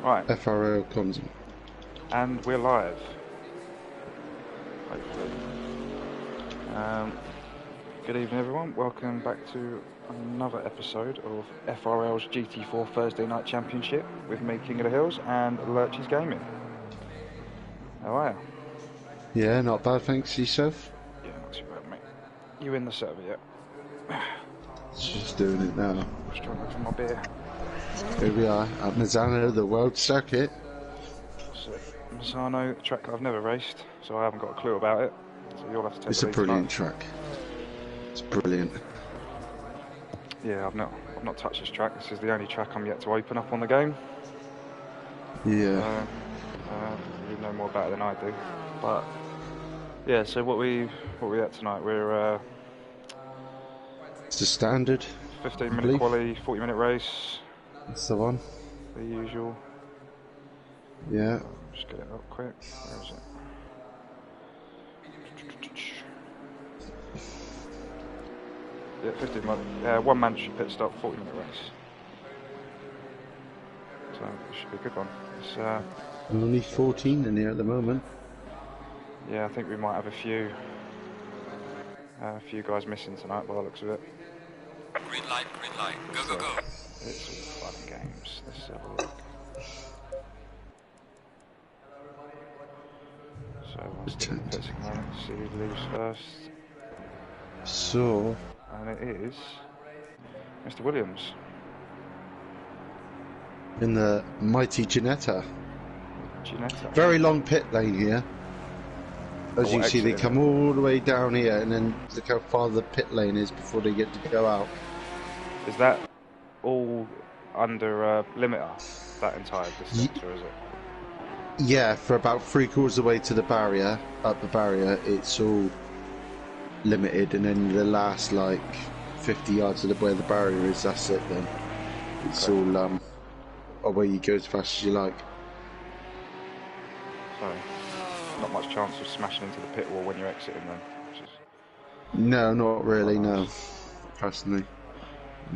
Right. FRL comes. And we're live. Hopefully. Good evening, everyone. Welcome back to another episode of FRL's GT4 Thursday Night Championship with me, King of the Hills, and LurchysGaming. How are you? Yeah, not bad, thanks. Yourself? Yeah, not too bad, mate. You in the server yet? Just doing it now. Just trying to look for my beer. Here we are at Misano, the World Circuit. So, Misano, a track I've never raced, so I haven't got a clue about it. So you'll have to take It's a the lead brilliant tonight. track. It's brilliant. Yeah, I've not touched this track. This is the only track I'm yet to open up on the game. Yeah. You know more about it than I do, but yeah. So what we at tonight? We're It's the standard. 15-minute quali, 40-minute race. That's the one. The usual. Yeah. Just get it up quick. Where is it? Yeah, 15 minute. One mandatory pit stop, 40-minute race. So it should be a good one. It's, only 14 in here at the moment. Yeah, I think we might have a few guys missing tonight by the looks of it. Green light, go, go, go. It's all fun and games. Let's have a look. So everyone's still in the pits at the moment. See who leaves first. So. And it is Mr. Williams. In the mighty Ginetta. Ginetta. Very long pit lane here. As you see, they come all the way down here, and then look how far the pit lane is before they get to go out. Is that all under limiter, that entire distance, or is it? Yeah, for about 3/4 of the way to the barrier, up the barrier, it's all limited, and then the last like 50 yards of the where the barrier is, that's it then. It's all away you go as fast as you like. So, not much chance of smashing into the pit wall when you're exiting then? Which is no, not really, nice. No. Personally.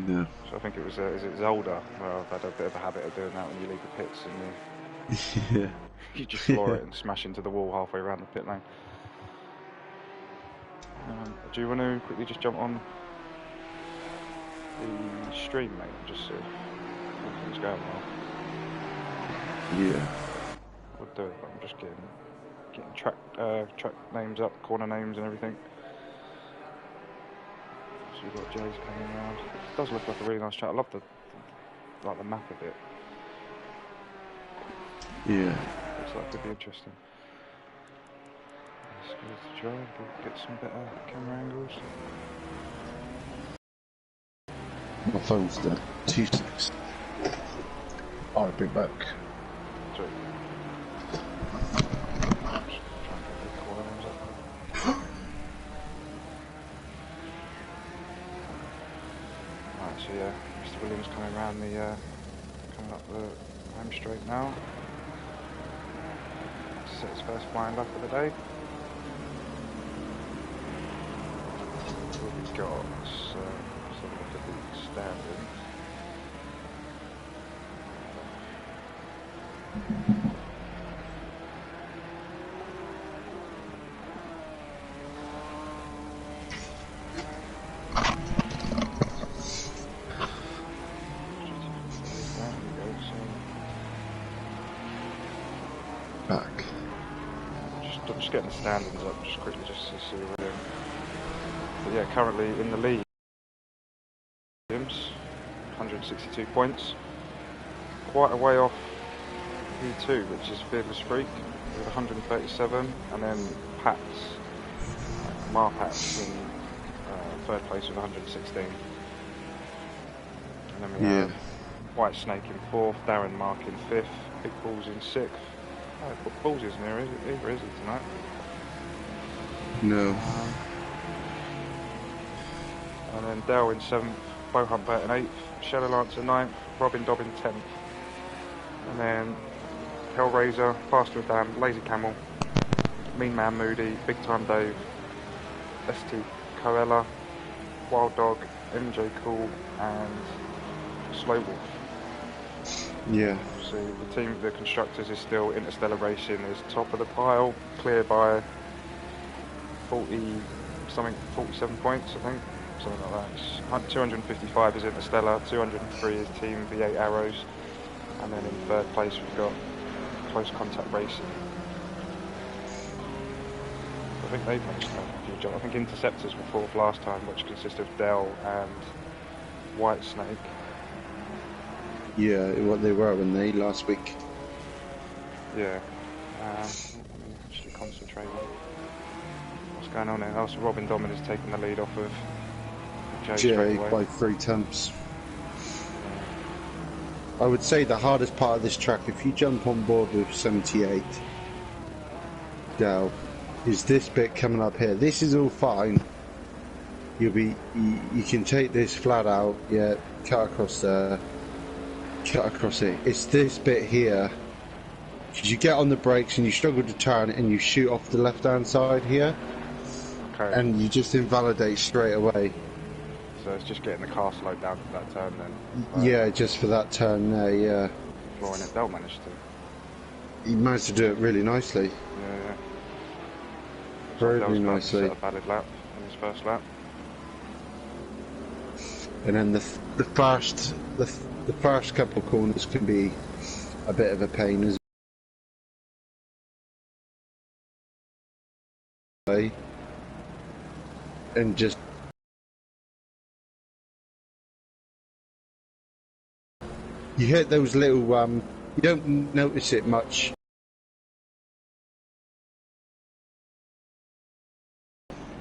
No. So I think it was, is it Zolder, where I've had a bit of a habit of doing that when you leave the pits and Yeah. you just floor it and smash into the wall halfway around the pit lane. Do you want to quickly just jump on the stream, mate, and just see how things going well? Yeah. We'll do it, but I'm just getting track names up, corner names and everything. So you've got Jay's coming around. It does look like a really nice track. I love the map of it. Yeah. Looks like it could be interesting. Let's go to drive, get some better camera angles. My phone's dead. 2 seconds. I'll be back. Sorry. Right, so yeah, Mr. Williams coming around coming up the home straight now. Set his first flying lap of the day. What we've got, let's have a look at the standings. Back. I'm just getting the standings up just quickly just to see where we're in. But yeah, currently in the lead, Williams, 162 points. Quite a way off P2, which is Fearless Freak, with 137, and then Pats, Pats in third place with 116. And then we have White Snake in fourth, Darren Mark in fifth, Big Balls in sixth. Balls isn't here either, is he, tonight? No. And then Dale in 7th, Bo Humpert in 8th, Shadow Lance in 9th, Robin Dobbin 10th. And then Hellraiser, Faster with Dan, Lazy Camel, Mean Man Moody, Big Time Dave, ST Coella, Wild Dog, MJ Cool, and Slow Wolf. Yeah. So the team, the constructors, is still Interstellar Racing is top of the pile, clear by 47 points, I think, something like that. 255 is Interstellar, 203 is Team V8 Arrows, and then in third place we've got Close Contact Racing. I think they've managed to make a few jobs. I think Interceptors were fourth last time, which consist of Dell and Whitesnake. Yeah, what they were, when they last week. Yeah. Let me actually concentrate on what's going on here. Also, Robin Domin is taking the lead off of Jay straight away. By 3 tenths. I would say the hardest part of this track, if you jump on board with 78 Dell, is this bit coming up here. This is all fine. You can take this flat out, yeah, cut across there, cut across it. It's this bit here, because you get on the brakes and you struggle to turn and you shoot off the left hand side here, Okay. and you just invalidate straight away. So it's just getting the car slowed down for that turn then. Yeah, just for that turn there, yeah. Flooring it, Dell managed to. He managed to do it really nicely. Yeah. Very Dell's about to nicely. set a valid lap in his first lap. And then the first couple of corners can be a bit of a pain as well. And just you hit those little you don't notice it much.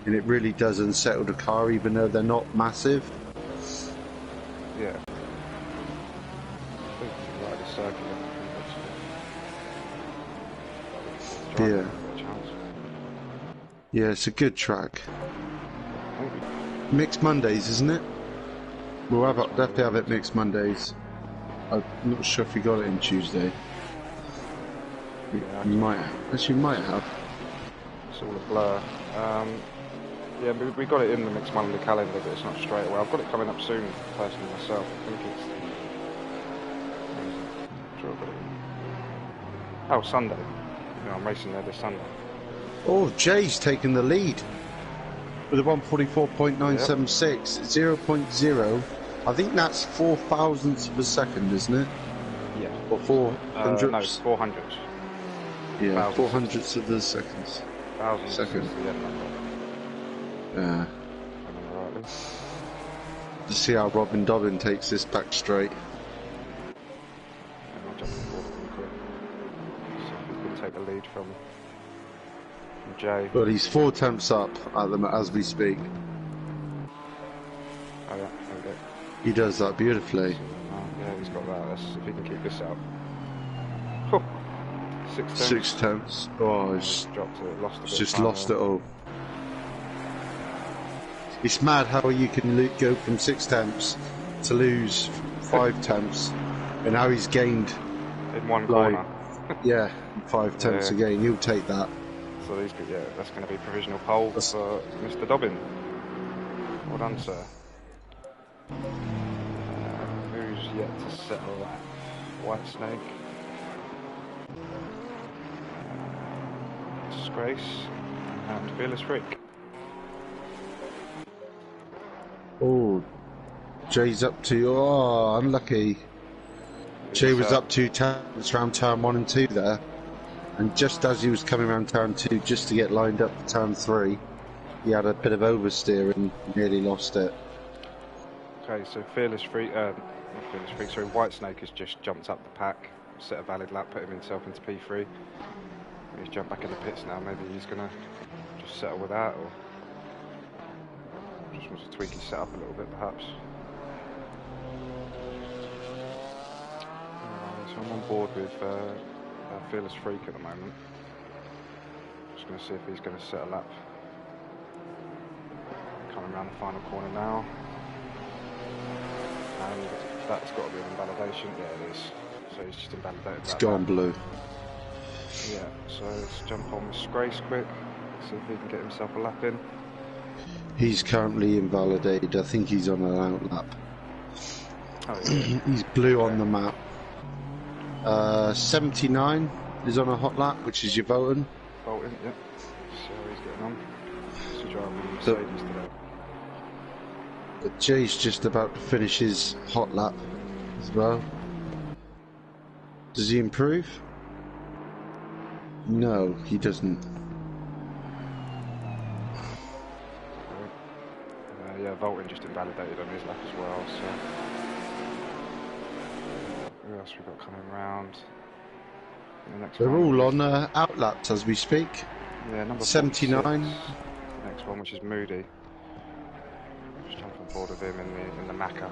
And it really does unsettle the car, even though they're not massive. Yeah. I think you like the circuit. Yeah. Yeah, it's a good track. Mixed Mondays, isn't it? We'll have it, definitely have it mixed Mondays. I'm not sure if we got it in Tuesday. Yeah, You might, actually might have. it's all a blur. Yeah, we got it in the mixed Monday calendar, but it's not straight away. I've got it coming up soon, personally myself. I think it's. I'm sure I've got it in. Oh, Sunday. Yeah, I'm racing there this Sunday. Oh, Jay's taken the lead with a 144.976, Yep. 0.0. I think that's 4 thousandths of a second, isn't it? Yeah. Or 4 hundredths? No, it's 400. Yeah, Thousands. 4 hundredths of the seconds. Thousands. Second. Is the end number. Yeah. If I remember rightly. To see how Robin Dobbin takes this back straight. And I'll jump on board really quick. See if we can take the lead from Jay. But he's 4 tenths up at them as we speak. Oh yeah, there we go. He does that beautifully. Oh, yeah, he's got that. Let's see if he can keep this up. Oh, 6 tenths. 6 tenths. Oh, Just dropped it, lost a bit it's of just time lost there. it all. It's mad how you can go from 6 tenths to lose 5 tenths, and how he's gained, In one like, corner. yeah, 5 tenths Yeah. again. You'll take that. So these could, yeah, that's going to be provisional pole for Mr. Dobbin. Well done, sir. Who's yet to settle that? Whitesnake. Disgrace. And Fearless Freak. Oh, Jay's up to, oh, unlucky. Jay was up 2 tenths around turn 1 and 2 there. And just as he was coming around turn 2, just to get lined up for turn 3, he had a bit of oversteer and nearly lost it. Okay, so Fearless Freak, not Fearless Freak, sorry, Whitesnake has just jumped up the pack, set a valid lap, put himself into P3. He's jumped back in the pits now, maybe he's going to just settle with that, or just wants to tweak his setup a little bit perhaps. So I'm on board with Fearless Freak at the moment. Just going to see if he's going to set a lap. Coming around the final corner now. And that's got to be an invalidation. Yeah, it is. So he's just invalidated It's that gone lap. blue. Yeah, so let's jump on Disgrace quick. See if he can get himself a lap in. He's currently invalidated. I think he's on an out lap. Oh, yeah. He's blue on the map. 79 is on a hot lap, which is your Voten. Bolton, yep. See how he's getting on. He's driving a Mercedes today. But Jay's just about to finish his hot lap as well. Does he improve? No, he doesn't. Yeah, Bolton just invalidated on his lap as well, so... Who else we got coming round? The next They're one all is- on out laps as we speak. Yeah, number 79. 46. Next one, which is Moody. Just jump on board with him in the Macca.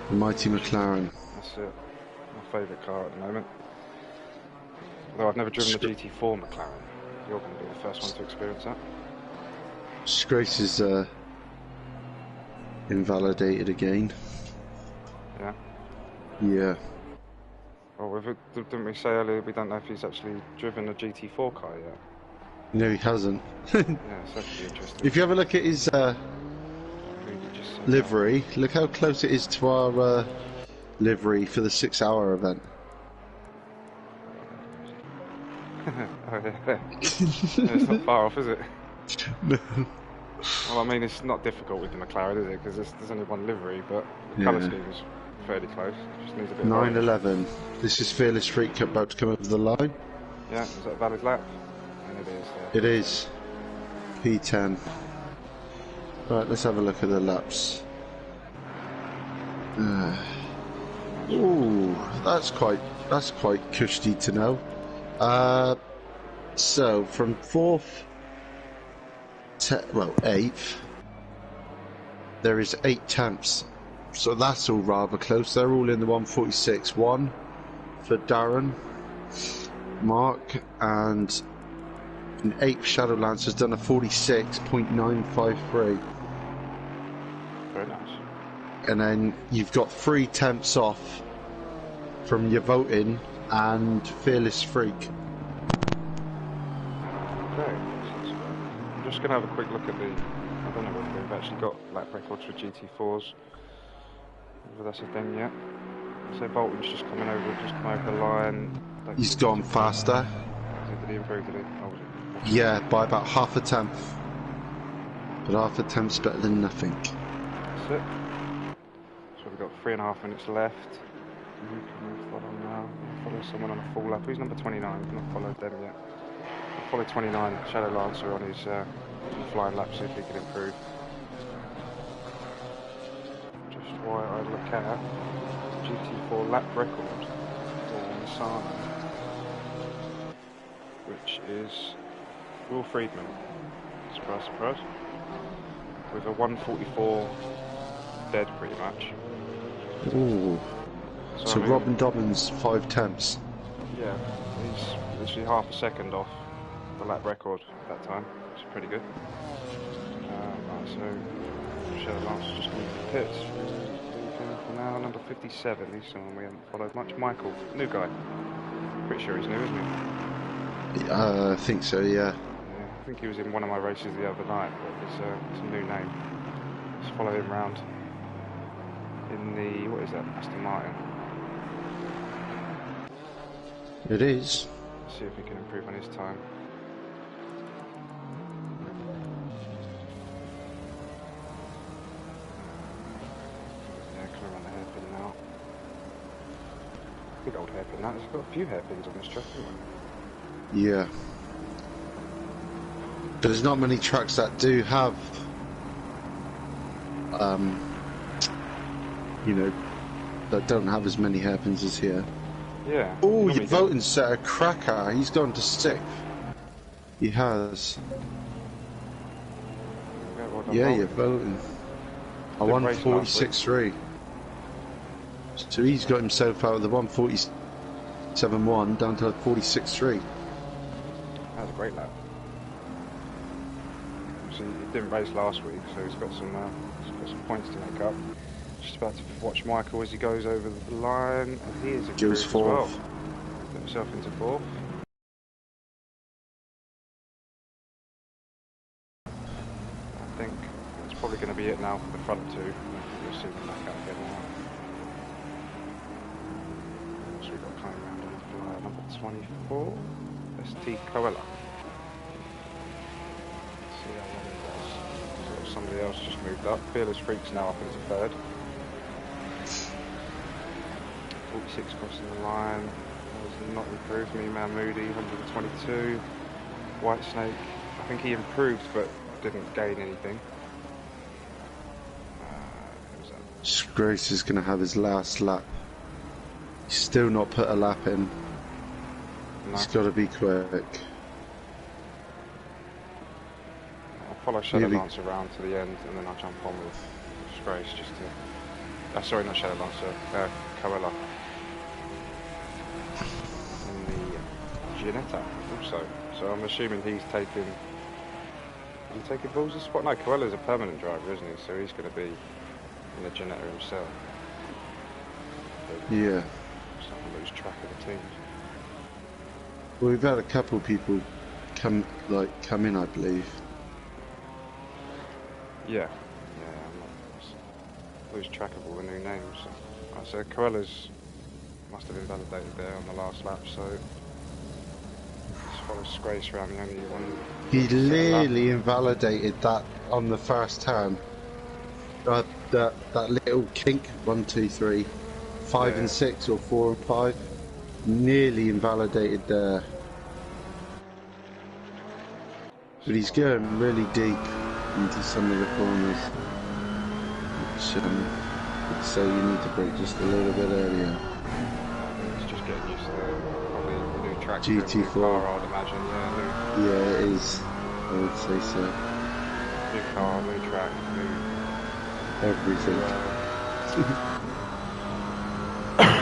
The mighty McLaren. That's it. My favourite car at the moment. Although I've never driven the GT4 McLaren. You're going to be the first one to experience that. Grace is invalidated again. Yeah. Yeah. Well, didn't we say earlier we don't know if he's actually driven a GT4 car yet? No, he hasn't. Yeah, so that could be interesting. If you have a look at his Who did you just say livery, look how close it is to our livery for the 6-hour event. Oh yeah. It's not far off, is it? No. Well, I mean, it's not difficult with the McLaren, is it? Because there's only one livery, but the colour scheme is fairly close. It just needs a bit of 911. This is Fearless Freak about to come over the line. Yeah, is that a valid lap? And it is. It is. P10. Right, let's have a look at the laps. Ooh, that's quite cushy to know. So from 4th to 8th, there is 8 temps. So that's all rather close. They're all in the 146. 1 for Darren, Mark, and in 8th Shadowlands has done a 46.953. Very nice. And then you've got 3 temps off from your voting and Fearless Freak. Okay. I'm just going to have a quick look at the... I don't know whether we've actually got lap records for GT4s. Whether that's a thing yet. So Bolton's just come over the line. He's gone faster. Did he improve? Did he? Oh, was it? Yeah, by about half a tenth. But half a tenth's better than nothing. That's it. So we've got 3.5 minutes left. Who can we follow now? We'll follow someone on a full lap. Who's number 29? We've not followed them yet. I'll follow 29, Shadow Lancer on his flying lap, see if he can improve. Just while I look at GT4 lap record for Misano, which is Will Friedman, surprise, surprise, with a 144 dead pretty much. Ooh. So I mean, Robin Dobbins, 5 temps. yeah, he's literally half a second off the lap record at that time, which is pretty good. Right, so Shadow Lancer's just going to the pits. For now, number 57, he's someone we haven't followed much. Michael, new guy. Pretty sure he's new, isn't he? I think so, yeah. Yeah, I think he was in one of my races the other night, but it's a new name. Let's follow him round in the, what is that, Aston Martin. It is. Let's see if he can improve on his time. Yeah, coming around the hairpin now. Good old hairpin that. There's got a few hairpins on this track, hasn't there? Yeah. But there's not many tracks that do have, you know, that don't have as many hairpins as here. Yeah. Oh, your voting set a cracker. He's gone to 6th. He has. Yeah, you're voting. I won 46.3. So he's got himself out of the 147.1 down to 46.3. That was a great lap. So he didn't race last week, so he's got some points to make up. Just about to watch Michael as he goes over the line, and he is improved as well. Put himself into 4th. I think that's probably going to be it now for the front 2. You'll see them back out again now. else we got coming around on the flyer? Number 24, ST Coella. Let's see how well he does. So somebody else just moved up. Fearless Freaks now up into third. 46 crossing the line. Has not improved. Me Man Moody, 122. White Snake, I think he improved but didn't gain anything. Grace is going to have his last lap. He's still not put a lap in. No. He's got to be quick. I'll follow Shadowlance around to the end and then I'll jump on with Grace just to... sorry, not Shadowlance, Coella. In the Gianetta also. So I'm assuming he's taking... Is he taking Balls' spot? No, Coella's a permanent driver, isn't he? So he's going to be in the Gianetta himself. Yeah. Starting to lose track of the teams. Well, we've had a couple people come in, I believe. Yeah. I'm not, lose track of all the new names. So Coella's must have been validated there on the last lap, so just follow Grace around the only one. He nearly invalidated that on the first turn. That little kink, 1, 2, 3, 5 and 6 or 4 and 5, nearly invalidated there. But he's going really deep into some of the corners, which would say you need to brake just a little bit earlier. It's just getting used to probably the new track. GT4. Car, I'd imagine. Yeah, it is. I would say so. New car, new track, new everything.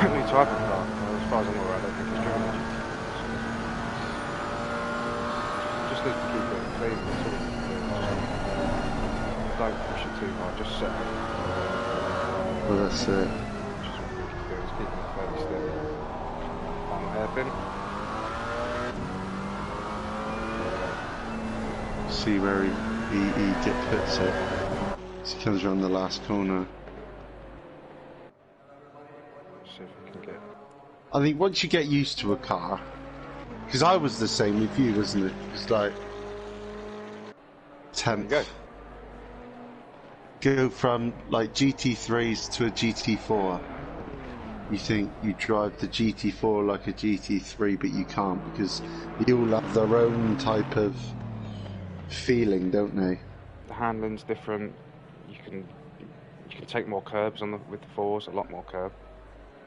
New type of car. Well, as far as I'm aware, I don't think it's driven much. Just need to keep it clean. That's all. Don't push it too hard. Just set it. Well, that's it. Just what we need to do is keep it fairly steady. Final hairpin. See where he puts it. He comes around the last corner. See if we can get... I think once you get used to a car, because I was the same with you, wasn't it? It's like 10th. Go from like GT3s to a GT4. You think you drive the GT4 like a GT3, but you can't because they all have their own type of feeling, don't they? The handling's different. You can take more curbs on with the 4s, a lot more curb.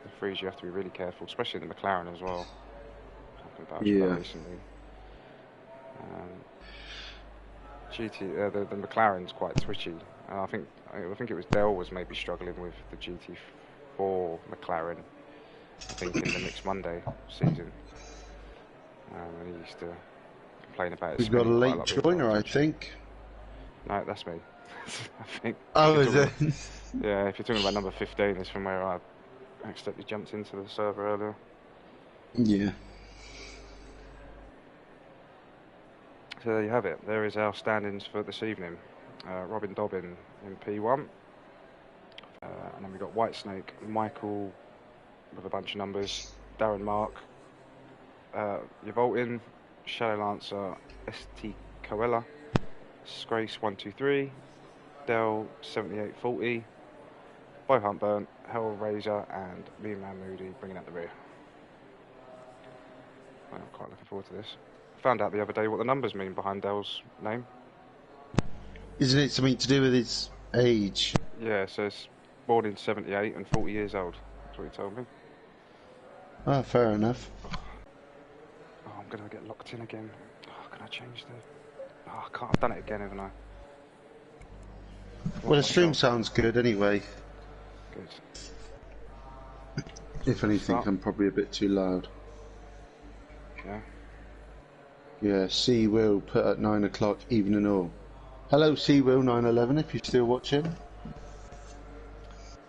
The 3s you have to be really careful, especially the McLaren as well. Yeah. Recently. The McLaren's quite twitchy. I think it was Dell was maybe struggling with the GT4 McLaren. I think in the Mixed Monday season, and he used to complain about it. We've got a late joiner, I think. No, that's me. I think. Oh, is it? Yeah, if you're talking about number 15, it's from where I accidentally jumped into the server earlier. Yeah. So there you have it. There is our standings for this evening. Robin Dobbin in P1. And then we've got Whitesnake, Michael with a bunch of numbers, Darren Mark, Yavoltin, Shadow Lancer, ST Coella, Scrace 123, Dell 7840, Bo Huntburn, Hellraiser, and me Man Moody bringing out the rear. Well, I'm quite looking forward to this. Found out the other day what the numbers mean behind Dell's name. Isn't it something to do with his age? Yeah, it says born in 78 and 40 years old. That's what he told me. Ah, fair enough. Oh, I'm going to get locked in again. Oh, can I change the... Oh, I can't. I've done it again, haven't I? Well, the stream sounds good anyway. Good. If anything, I'm probably a bit too loud. Yeah? Yeah, C Will put at 9 o'clock even and all. Hello C Will 911 if you're still watching.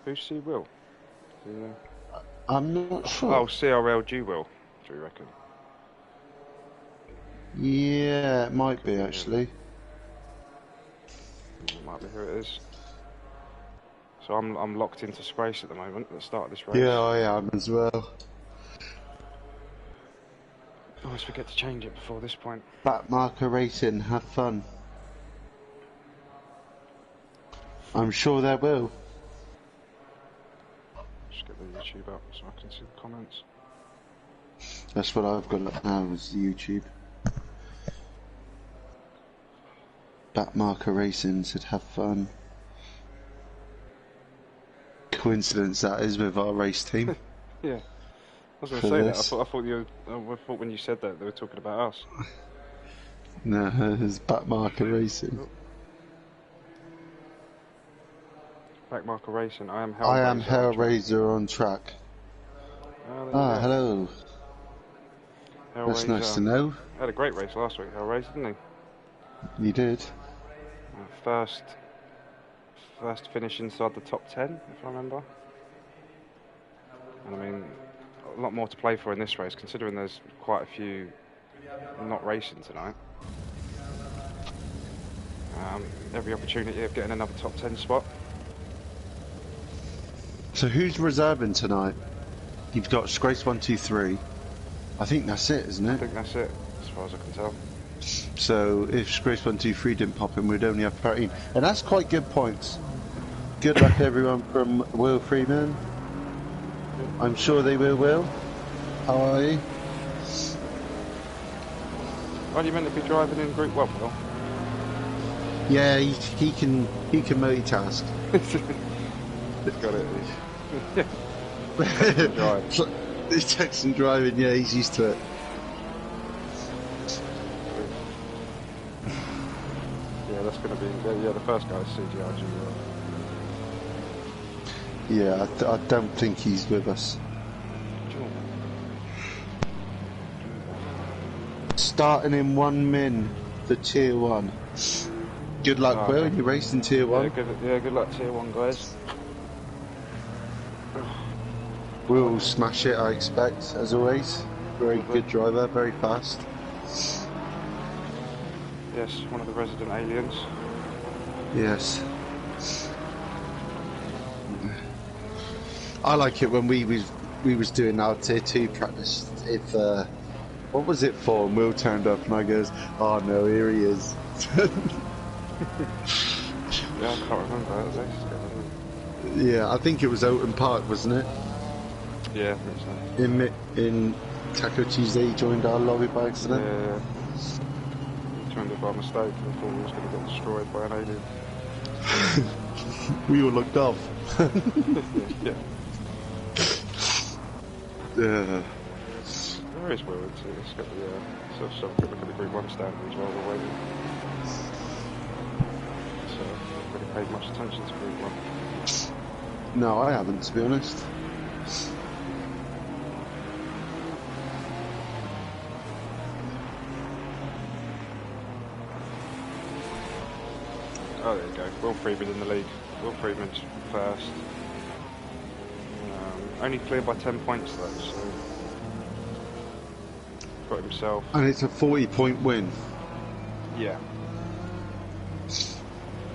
Who's C Will? I'm not sure. Oh, CRL G Will, do you reckon? Yeah, it might be actually. It might be who it is. So I'm locked into Scrace at the moment at the start of this race. Yeah, I am as well. I always forget to change it before this point. Backmarker Racing, have fun. I'm sure they will. Just get the YouTube up so I can see the comments. That's what I've got up now, is the YouTube. Backmarker Racing said have fun. Coincidence that is with our race team. Yeah. I was going to For say this. that. I thought when you said that they were talking about us. No, it's Backmarker Racing. Backmarker Racing. I am Hellraiser. I am Hellraiser on track. Ah, hello. Hellraiser. That's nice to know. Had a great race last week, Hellraiser, didn't he? You did. First finish inside the top 10, if I remember. And I mean, a lot more to play for in this race, considering there's quite a few not racing tonight. Every opportunity of getting another top 10 spot. So who's reserving tonight? You've got Scrace 123. I think that's it, isn't I it? think that's it, as far as I can tell. So if Scrace 123 didn't pop in, we'd only have 13. And that's quite good points. Good luck everyone from Will Freeman. I'm sure they will. How are you? Aren't you meant to be driving in Group 1, Will? Yeah, he can multitask. He's got it. He's texting driving, yeah, he's used to it. Yeah, that's going to be the first guy is CGRG. Yeah, I don't think he's with us. Starting in 1 min for Tier 1. Good luck, Will. You raced in Tier 1. Good luck, Tier 1 guys. We'll smash it, I expect, as always. Very good driver, very fast. Yes, one of the resident aliens. Yes. I like it when we was doing our Tier 2 practice. If what was it for? And Will turned up and I goes, oh no, here he is. Yeah, I can't remember. Yeah, I think it was Oaten Park, wasn't it? Yeah, I think so. In Taco Tuesday, he joined our lobby by accident. Yeah. Joined it by mistake and thought he was going to get destroyed by an alien. We all looked off. Yeah. There is Will, it's got the sort of good look at the Group 1 standards while we're waiting. So, I've really paid much attention to Group 1. No, I haven't, to be honest. Oh, there you go. Will Freeman in the lead. Will Freeman's first. Only cleared by 10 points though, so got himself. And it's a 40-point win. Yeah.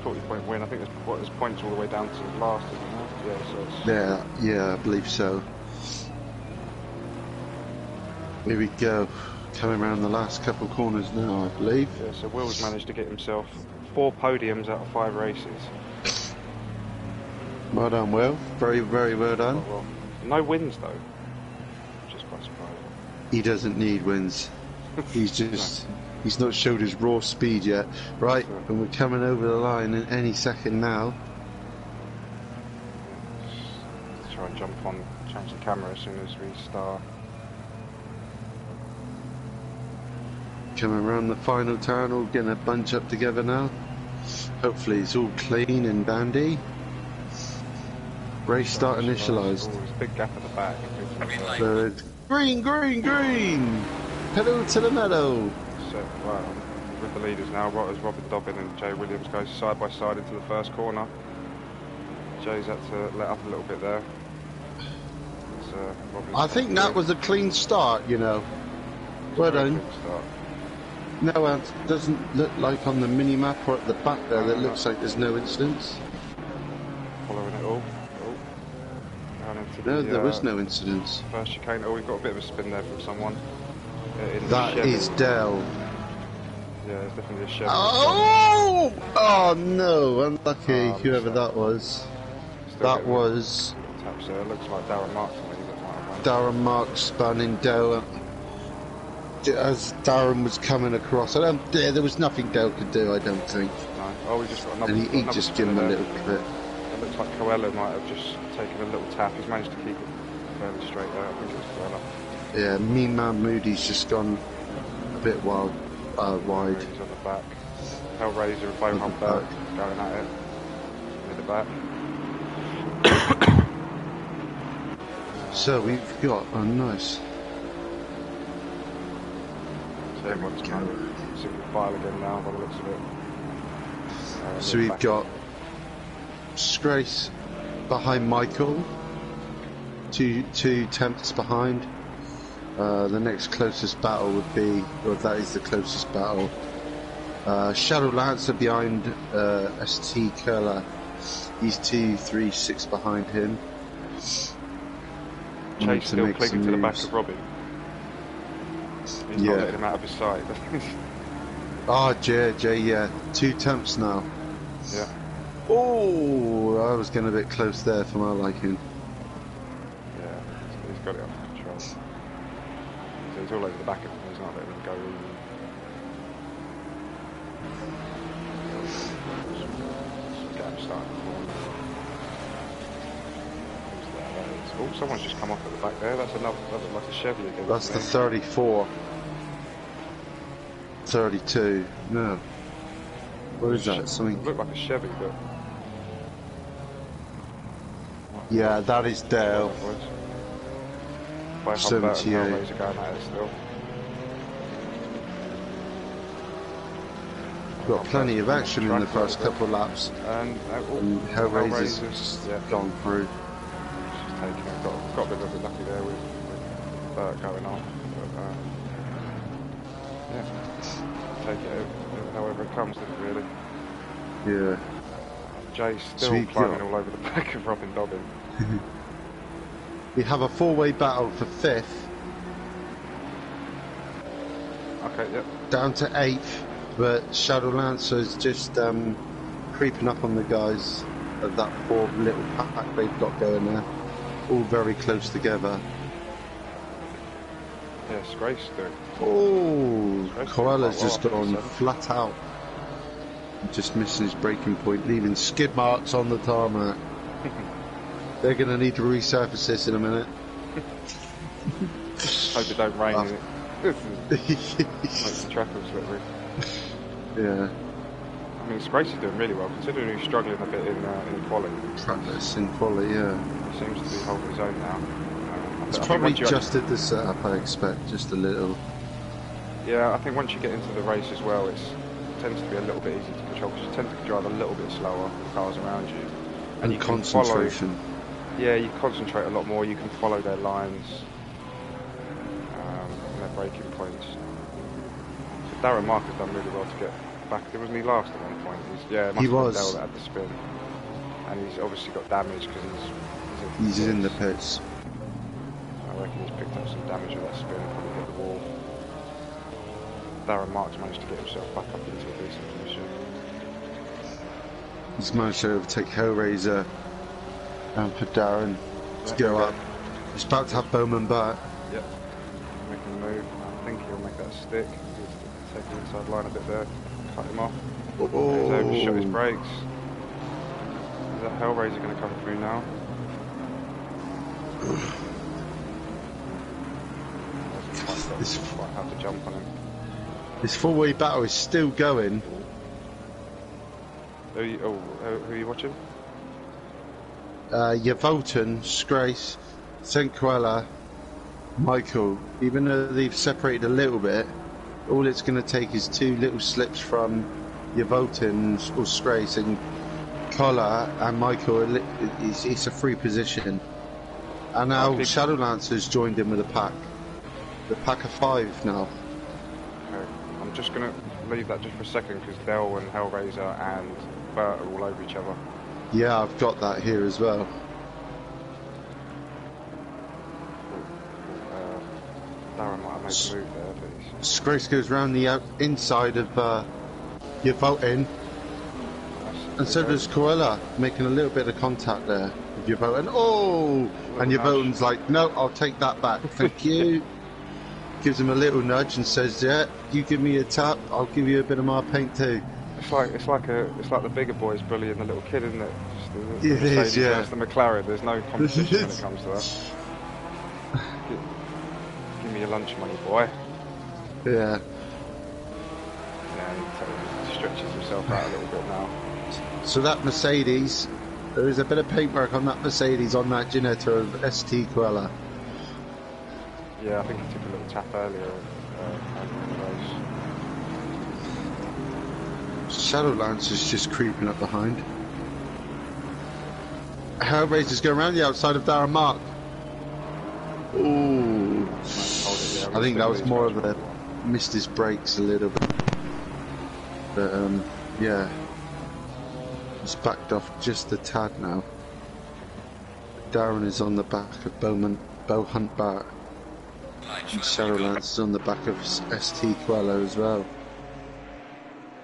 40-point win. I think there's points all the way down to the last, isn't there? Yeah, so it's... Yeah, I believe so. Here we go. Coming around the last couple of corners now, I believe. Yeah, so Will's managed to get himself 4 podiums out of 5 races. Well done, Will. Very, very well done. Well, no wins though, which is quite surprising. He doesn't need wins. He's just... He's not showed his raw speed yet. Right, and we're coming over the line in any second now. Let's try and change the camera as soon as we start. Coming around the final turn, all getting a bunch up together now. Hopefully it's all clean and dandy. Race start initialised. Oh, there's a big gap at the back. So it's green, green, green! Pedal to the meadow! So, right, with the leaders now, as Robin Dobbin and Jay Williams goes side by side into the first corner. Jay's had to let up a little bit there. I think that was a clean start, you know. Well done. No, it doesn't look like on the mini-map or at the back there, that looks like there's no incidents. Following it all. No, there was no incidents. First chicane. Oh, we've got a bit of a spin there from someone. in the That Chevy. is Dell. Yeah, it's definitely a Chevy. Oh! Oh no, unlucky, whoever So that was. still That getting was little taps there. It looks like Darren Marks maybe that might have won. Darren Marks spanning Dell as Darren was coming across. There was nothing Dell could do, I don't think. No. Oh, we just got another. And he Another just gave him a there. little clip. It looks like Coelho might have just taken a little tap. He's managed to keep it fairly straight there. I think it was Coelho. Yeah, Mean Man Moody's just gone a bit wide. He's on the back. Hellraiser and Bohan Berg going at it. In the back. So we've got a nice. So everyone's kind of single file again now by the looks of it. So we've got Disgrace behind Michael, two temps behind. The next closest battle would be, or that is the closest battle. Shadow Lancer behind ST Curler. He's 2, 3, 6 behind him. Chase still clinging to the back of Robin. He's not letting him out of his sight. Oh, Jay, yeah. 2 temps now. Yeah. Oh, I was getting a bit close there for my liking. Yeah, he's got it under control. So he's all over the back of him, he's not letting him go easy. Get him started. Oh, someone's just come off at the back there. That's another, that looks like a Chevy again. That's the 34. 32. No. What is that? Something. It looked like a Chevy, but. Yeah, that is Dale. By 78. Hellraiser going at it still. Got plenty of action in the first couple of laps. And Hellraiser's gone through. Just taking it. Got a bit lucky there with Bert going on. But, yeah. Take it however it comes, didn't it, really? Yeah. Jay's still climbing all over the back of Robin Dobbin. We have a 4-way battle for 5th. Okay, yep. Down to 8th, but Shadow Lancer is just creeping up on the guys of that 4 little pack they've got going there. All very close together. Yeah, Disgrace doing. Oh, Coelho's just gone 7. flat out. Just missing his braking point, leaving skid marks on the tarmac. They're going to need to resurface this in a minute. Hope it don't rain in it. Makes the track all slippery. Yeah. I mean, Disgrace is doing really well, considering he's struggling a bit in quality. Practice in quality, yeah. He seems to be holding his own now. It's probably adjusted the setup, I expect, just a little. Yeah, I think once you get into the race as well, it tends to be a little bit easier to control because you tend to drive a little bit slower with the cars around you. And you concentration. Yeah, you concentrate a lot more, you can follow their lines and their braking points. So Darren Mark has done really well to get back. Wasn't he last at one point? He was. Dell that had the spin. And he's obviously got damage because he's in the pits. I reckon he's picked up some damage with that spin and probably hit the wall. Darren Marks managed to get himself back up into a decent position. He's managed to overtake Hellraiser and for Darren to go up. He's about to have Bowman back. Yep. Making a move. I think he'll make that stick. He's taking the inside line a bit there. Cut him off. Oh. He's overshot his brakes. Is that Hellraiser going to come through now? It's quite hard to jump on him. This 4-way battle is still going. Who are you watching? Yavoten, Disgrace, St. Cruella, Michael. Even though they've separated a little bit, all it's going to take is 2 little slips from Yavoten or Disgrace and Collar and Michael. It's a free position. And now Shadowlancer's joined in with a pack. The pack of 5 now. Okay. I'm just going to leave that just for a second because Dell and Hellraiser and Bert are all over each other. Yeah, I've got that here as well. Darren might have made the move there, but he's... Grace goes round the inside of your Vulcan, and so does Koala, making a little bit of contact there with your Vulcan. Oh! And your Vulcan's like, no, I'll take that back, thank you. Gives him a little nudge and says, yeah, you give me a tap, I'll give you a bit of my paint too. It's like the bigger boys bullying the little kid, isn't it? Just the It is, yeah. The McLaren. There's no competition when it comes to that. Give me your lunch money, boy. Yeah. Yeah, he stretches himself out a little bit now. So that Mercedes, there is a bit of paintwork on that Mercedes on that Ginetta of ST Cruella. Yeah, I think he took a little tap earlier in the race. Shadowlance is just creeping up behind. Hellraiser's going around the outside of Darren Mark. Ooh. I think that was more of a missed his brakes a little bit. But yeah. He's backed off just a tad now. Darren is on the back of Bo Hunt Bart. And Shadowlance is on the back of ST Quello as well.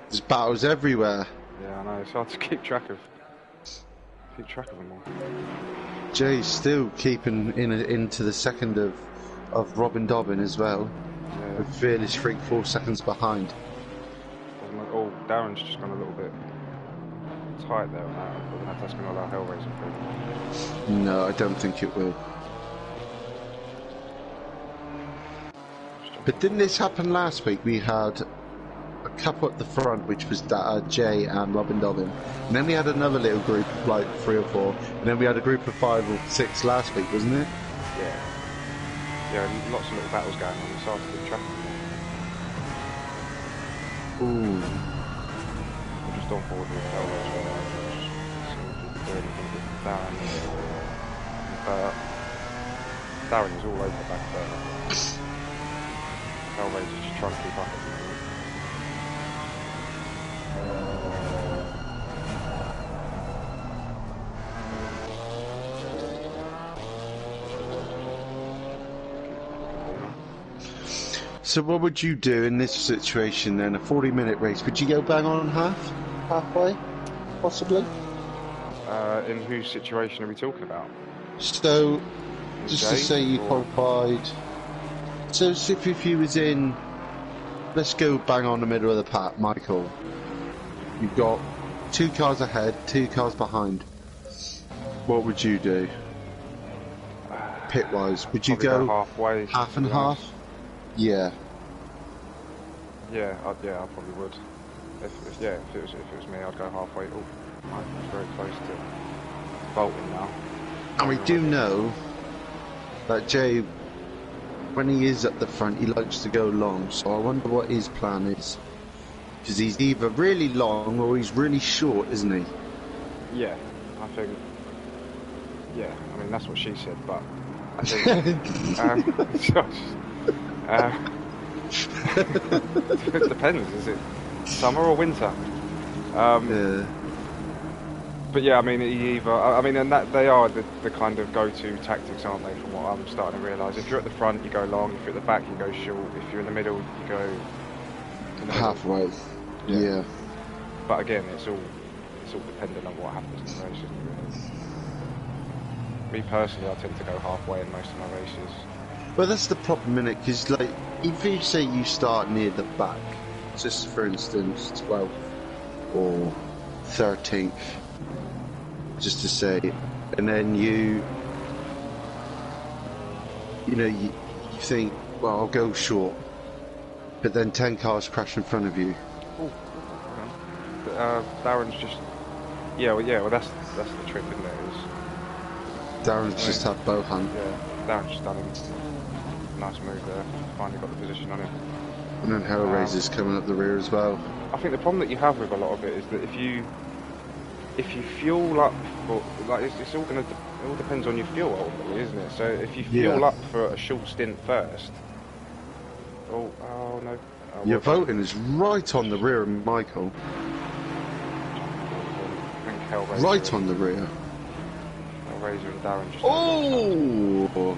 There's battles everywhere. Yeah, I know, it's hard to keep track of them all. Jay's still keeping into the second of Robin Dobbin as well. Yeah. With Fearless Freak 4 seconds behind. Oh, Darren's just gone a little bit tight there on that. I don't know if that's going to allow Hellraiser through. No, I don't think it will. But didn't this happen last week? We had a couple at the front, which was Jay and Robin Dobbin. And then we had another little group of like 3 or 4. And then we had a group of 5 or 6 last week, wasn't it? Yeah. Yeah, lots of little battles going on. It's hard to keep track of them. Ooh. I'm just on board with Hellraiser. So we can do anything with Darren. Darren is all over the back there. Hellraiser's just trying to keep up at the moment. So what would you do in this situation then? A 40-minute race? Would you go bang on halfway, possibly? In whose situation are we talking about? So, just Jay, to say you or... qualified. So if you was in, let's go bang on the middle of the pack, Michael. You've got 2 cars ahead, 2 cars behind. What would you do? Pit-wise, would you go halfway, half and half? Yeah. Yeah, I probably would. If it was me, I'd go halfway. Oh, Michael's very close to bolting now. And we do know that Jay, when he is at the front, he likes to go long. So I wonder what his plan is, because he's either really long or he's really short, isn't he? Yeah, I think. Yeah, I mean that's what she said, but I think. It depends. Is it summer or winter? Yeah. But yeah, I mean, and that they are the kind of go-to tactics, aren't they? From what I'm starting to realise. If you're at the front, you go long. If you're at the back, you go short. If you're in the middle, you go halfway. Yeah. But again, it's all dependent on what happens in the race, isn't it? Me personally, I tend to go halfway in most of my races. Well, that's the problem, innit? Because, like, if you say you start near the back, just for instance, 12th or 13th, just to say, and then you think, well, I'll go short, but then 10 cars crash in front of you. Darren's just, well, that's the trick, isn't it? Darren's just had bow hunt. Yeah, Darren's just done him. Nice move there. Finally got the position on him. And then Hellraiser's coming up the rear as well. I think the problem that you have with a lot of it is that if you fuel up for, like, it all depends on your fuel ultimately, isn't it? So if you fuel up for a short stint first. Oh no. Your voting is right on the rear of Michael. Right on the rear. Razor and Darren just... Oh!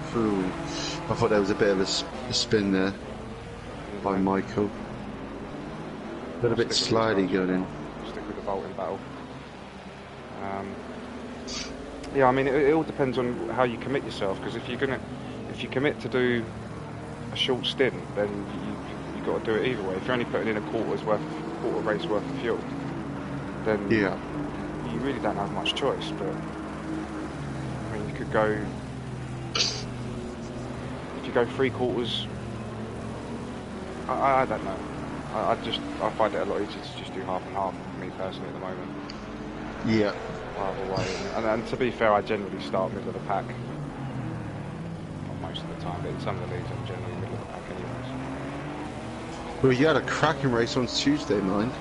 I thought there was a bit of a spin there by Michael. A little bit slidey going in. Stick with the vaulting battle. Yeah, I mean, it all depends on how you commit yourself, because if you commit to do a short stint, then you got to do it either way. If you're only putting in a quarter race worth of fuel, then yeah, you really don't have much choice. But I mean, you could go, if you go 3/4. I don't know. I find it a lot easier to just do half and half. Me personally, at the moment. Yeah. Rather way, and to be fair, I generally start middle of the pack. Not most of the time, but in some of the leagues, I'm generally middle of the pack anyways. Well, you had a cracking race on Tuesday, mind.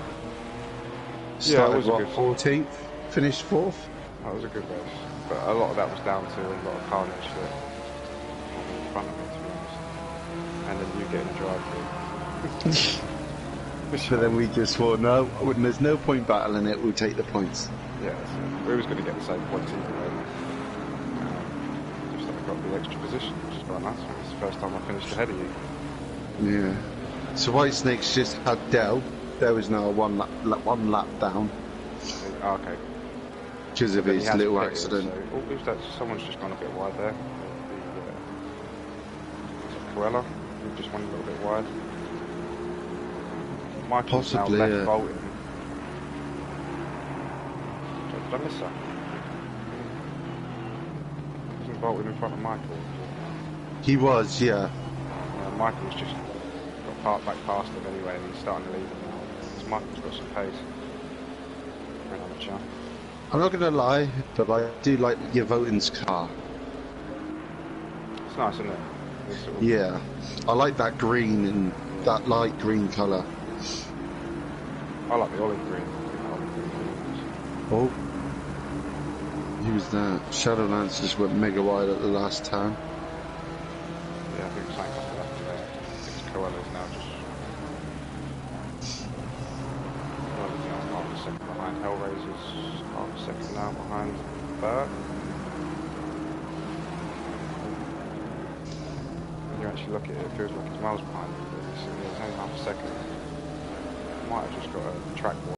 Yeah, it was what, a good 14th, finished 4th. That was a good race, but a lot of that was down to a lot of carnage that in front of me, to be honest. And then you getting a drive through. But then we just thought, no, there's no point battling it, we'll take the points. Yeah, we was going to get the same points either way. Just that I got the extra position, which is quite nice. It's the first time I finished ahead of you. Yeah. So Whitesnake's just had Dell. There was now one lap down. Oh, okay. Because of his little accident. So, someone's just gone a bit wide there. Coella, who just went a little bit wide. Michael's Possibly, now left vaulting. Did I miss that? Wasn't vaulting in front of Michael. He was, yeah. Michael's just got parked back past him anyway, and he's starting to leave him now. Because Michael's got some pace. For an amateur. I'm not going to lie, but I do like your Voting's car. It's nice, isn't it? Sort of... Yeah. I like that green and that light green colour. I like the olive green. Oh. Who was that? Shadowlands just went mega wide at the last turn. Yeah, I think it's like up left there. I think it's Coelho's now just... Coelho's now half a second behind. Hellraiser's half a second now behind Bert. When you actually look at it, it feels like it's miles behind. It's only half a second. Might have just got a track war.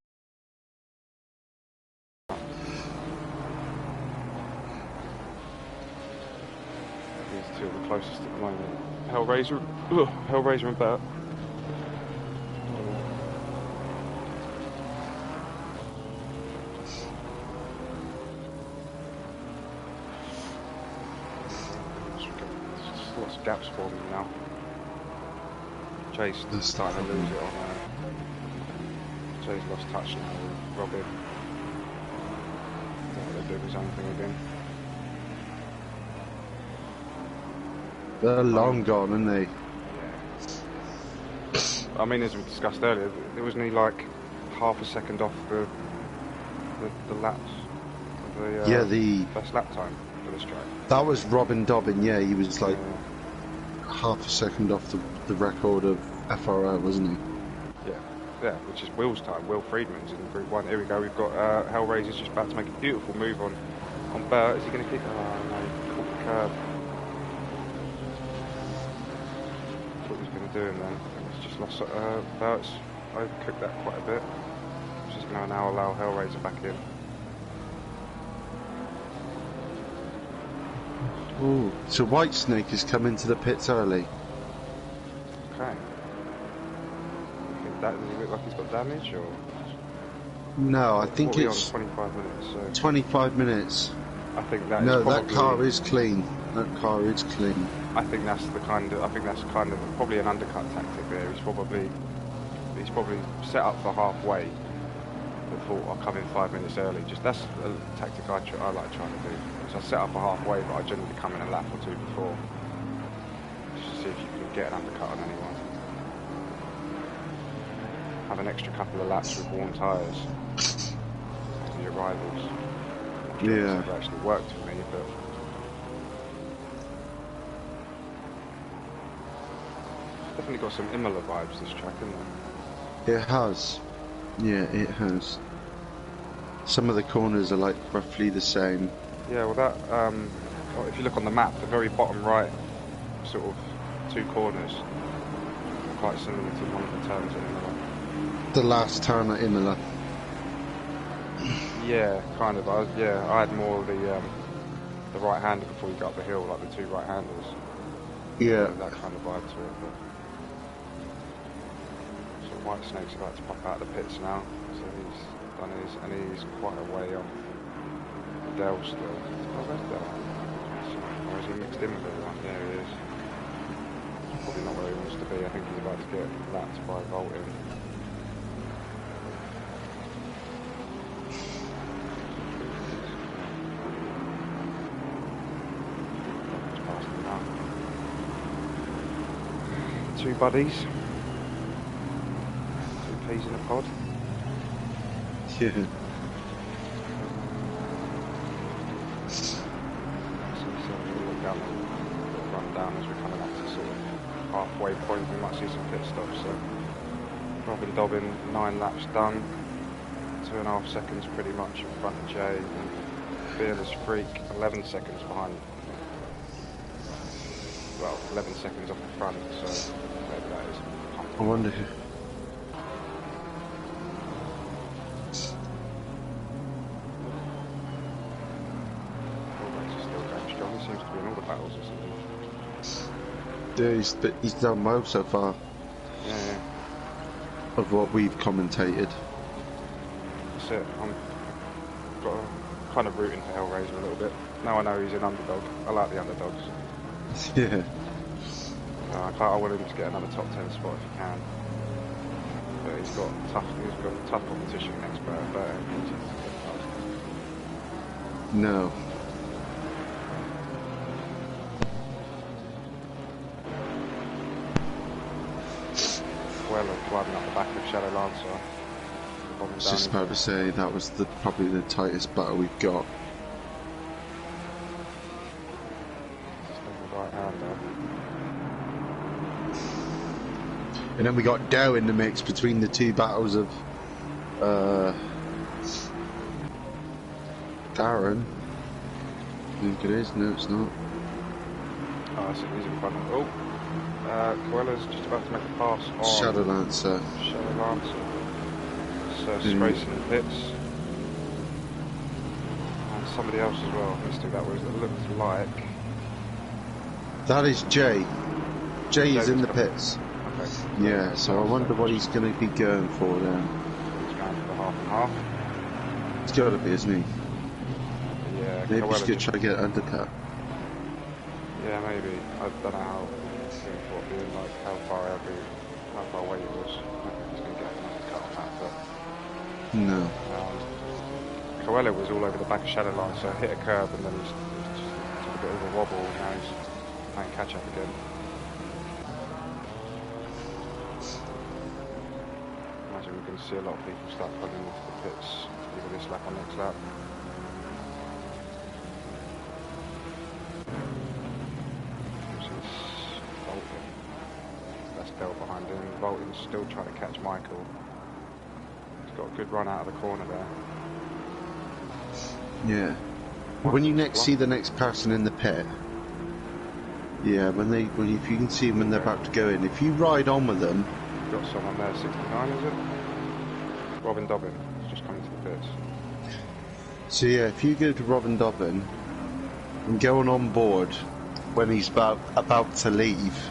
These two are the closest at the moment. Hellraiser and Bert. There's lots of gaps forming now. Chase is starting to lose it on there. Jay's lost touch now with Robin. They're doing his own thing again. They're long gone, aren't they? Yeah. I mean, as we discussed earlier, there wasn't he like half a second off the laps? The first lap time for this track. That was Robin Dobbin, yeah, he was like half a second off the record of FRL, wasn't he? Yeah, which is Will's time. Will Friedman's in Group 1. Here we go. We've got Hellraiser's just about to make a beautiful move on Bert. Is he going to keep... Oh, no, he caught the curb. That's what he's going to do, and then he's just lost... Bert's overcooked that quite a bit. He's just going to now allow Hellraiser back in. Ooh, so Whitesnake has come into the pits early. Okay. Does he look like he's got damage, or...? No, I think it's... 25 minutes, so... 25 minutes. I think that no, is probably... that car is clean. That car is clean. I think that's kind of probably an undercut tactic there. He's probably set up for halfway, but thought I'll come in 5 minutes early. That's a tactic I like trying to do. So I set up for halfway, but I generally come in a lap or two before, just to see if you can get an undercut on anyone. Have an extra couple of laps with warm tyres for your rivals. Yeah. It's actually worked for me, but definitely got some Imola vibes this track, isn't it? It has. Yeah, it has. Some of the corners are like roughly the same. Yeah, well that, if you look on the map, the very bottom right, sort of two corners, are quite similar to one of the turns at Imola. The last turn at Imola. Yeah, kind of. I had more of the right-hander before you go up the hill, like the two right-handers. Yeah. That kind of vibe to it. But... So White Snake's about to pop out of the pits now. So he's done his, and he's quite a way on Dell still. Oh, there's Dell. Or is he mixed in with everyone? Yeah, he is. He's probably not where he wants to be. I think he's about to get lapped by Voltin. Two buddies. Two peas in a pod. Yeah. Run down as we're coming up to sort of halfway point. We might see some pit stops. So Robin Dobbin, 9 laps done. 2.5 seconds pretty much in front of Jay. And Fearless Freak, 11 seconds behind. Well, 11 seconds off the front, so whatever that is. I wonder who. He's still going strong. He seems to be in all the battles, isn't he? Yeah, he's done well so far. Yeah. Of what we've commentated. That's it. I'm kind of rooting for Hellraiser a little bit. Now I know he's an underdog. I like the underdogs. Yeah. I want him to get another top 10 spot if he can. But he's got tough competition next Bert. No. Well, climbing up the back of Shadow Lancer. I was just about to say that was probably the tightest battle we've got. And then we got Dow in the mix between the two battles of Darren. I think it is. No, it's not. Oh, I see he's in front of. Oh, Coella's just about to make a pass on Shadow Lancer. Shadow Lancer. So racing the pits. And somebody else as well. Let's do that. It looks like. That is Jay. Jay is in the pits. Okay. Yeah, so I wonder what he's going to be going for then. He's going for the half and half. It's got to be, isn't he? Yeah. Maybe he's going to try to get undercut. Yeah, maybe. I don't know how how far away he was. I don't think he's going to get an undercut on that, but no. Coelho was all over the back of Shadow Line, so hit a curb and then he just took a bit of a wobble, and now he's playing catch up again. Imagine we're going to see a lot of people start pulling into the pits either this lap or next lap. That's Dell behind him. Voltin's still trying to catch Michael. He's got a good run out of the corner there. Yeah. When you next see the next person in the pit, yeah, if you can see them when they're about to go in, if you ride on with them. Got someone there, 69 is it? Robin Dobbin, he's just coming to the pits. So yeah, if you go to Robin Dobbin and going on board when he's about to leave,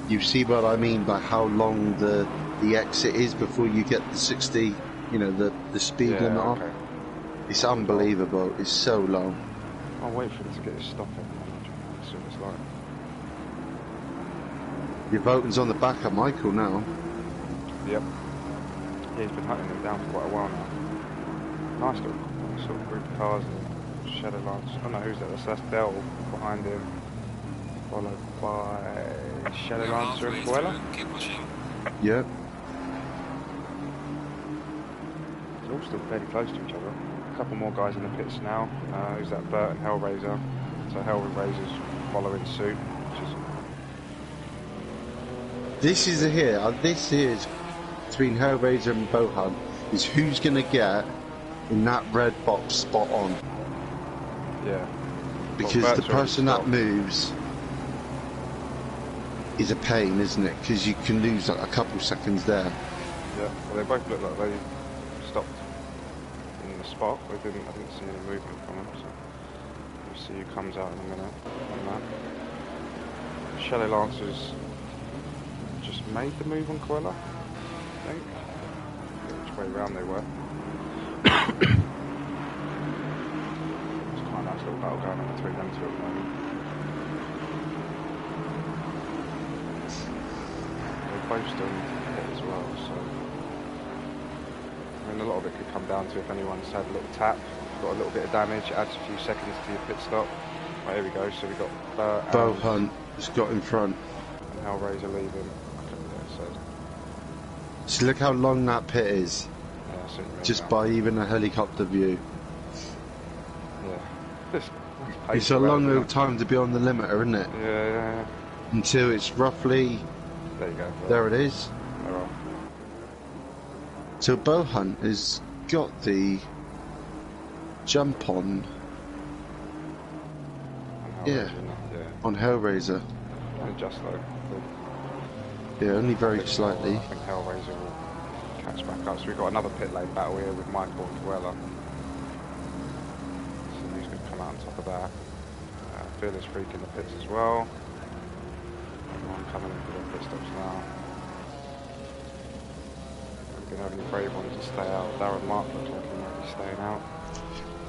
you see what I mean by how long the exit is before you get the 60, you know, the speed limit on. Okay. It's unbelievable. It's so long. I'll wait for him to get his stop in. See what it's like. Your Voltin's on the back of Michael now. Yep. Yeah, he's been hunting him down for quite a while now. Nice little sort of group of cars and Shadow Lance. I don't know who's that. That's Dell behind him. Followed by Shadow Lancer and Coella. Keep pushing. Yep. They're all still fairly close to each other. A couple more guys in the pits now. Who's that? Bert and Hellraiser. So Hellraiser's following suit, which is. This is between Hellraiser and Bohan is who's going to get in that red box spot on. Yeah. Because Well, the Bert's already person that stopped. moves is a pain, isn't it? Because you can lose like a couple seconds there. Yeah, well they both look like they stopped in the spot. I didn't see any movement from them, so we'll see who comes out in a minute on that. Chalet Lancers just made the move on Coella, I think. I forget which way round they were. It's quite a nice little battle going on between them two at the moment. They both still need to hit as well, so I mean a lot of it could come down to if anyone's had a little tap, got a little bit of damage, adds a few seconds to your pit stop. Right, here we go, so we got Bo Hunt has got in front. and Hellraiser leaving. Okay, yeah, so So look how long that pit is, yeah, so just by even a helicopter view. yeah. That's It's a long old time to be on the limiter, isn't it? Yeah. Until it's roughly... There you go. There it is. They're off. So Bo Hunt has got the jump on, And yeah, Hellraiser, yeah. on Hellraiser. Only just though. Yeah, only very I slightly. think Hellraiser will catch back up. So we've got another pit lane battle here with Michael and Coella. So who's going to come out on top of that? Fearless Freak in the pits as well. Everyone coming in for their pit stops now. We're going to have any brave ones to stay out. Darren Mark looks like he might be staying out.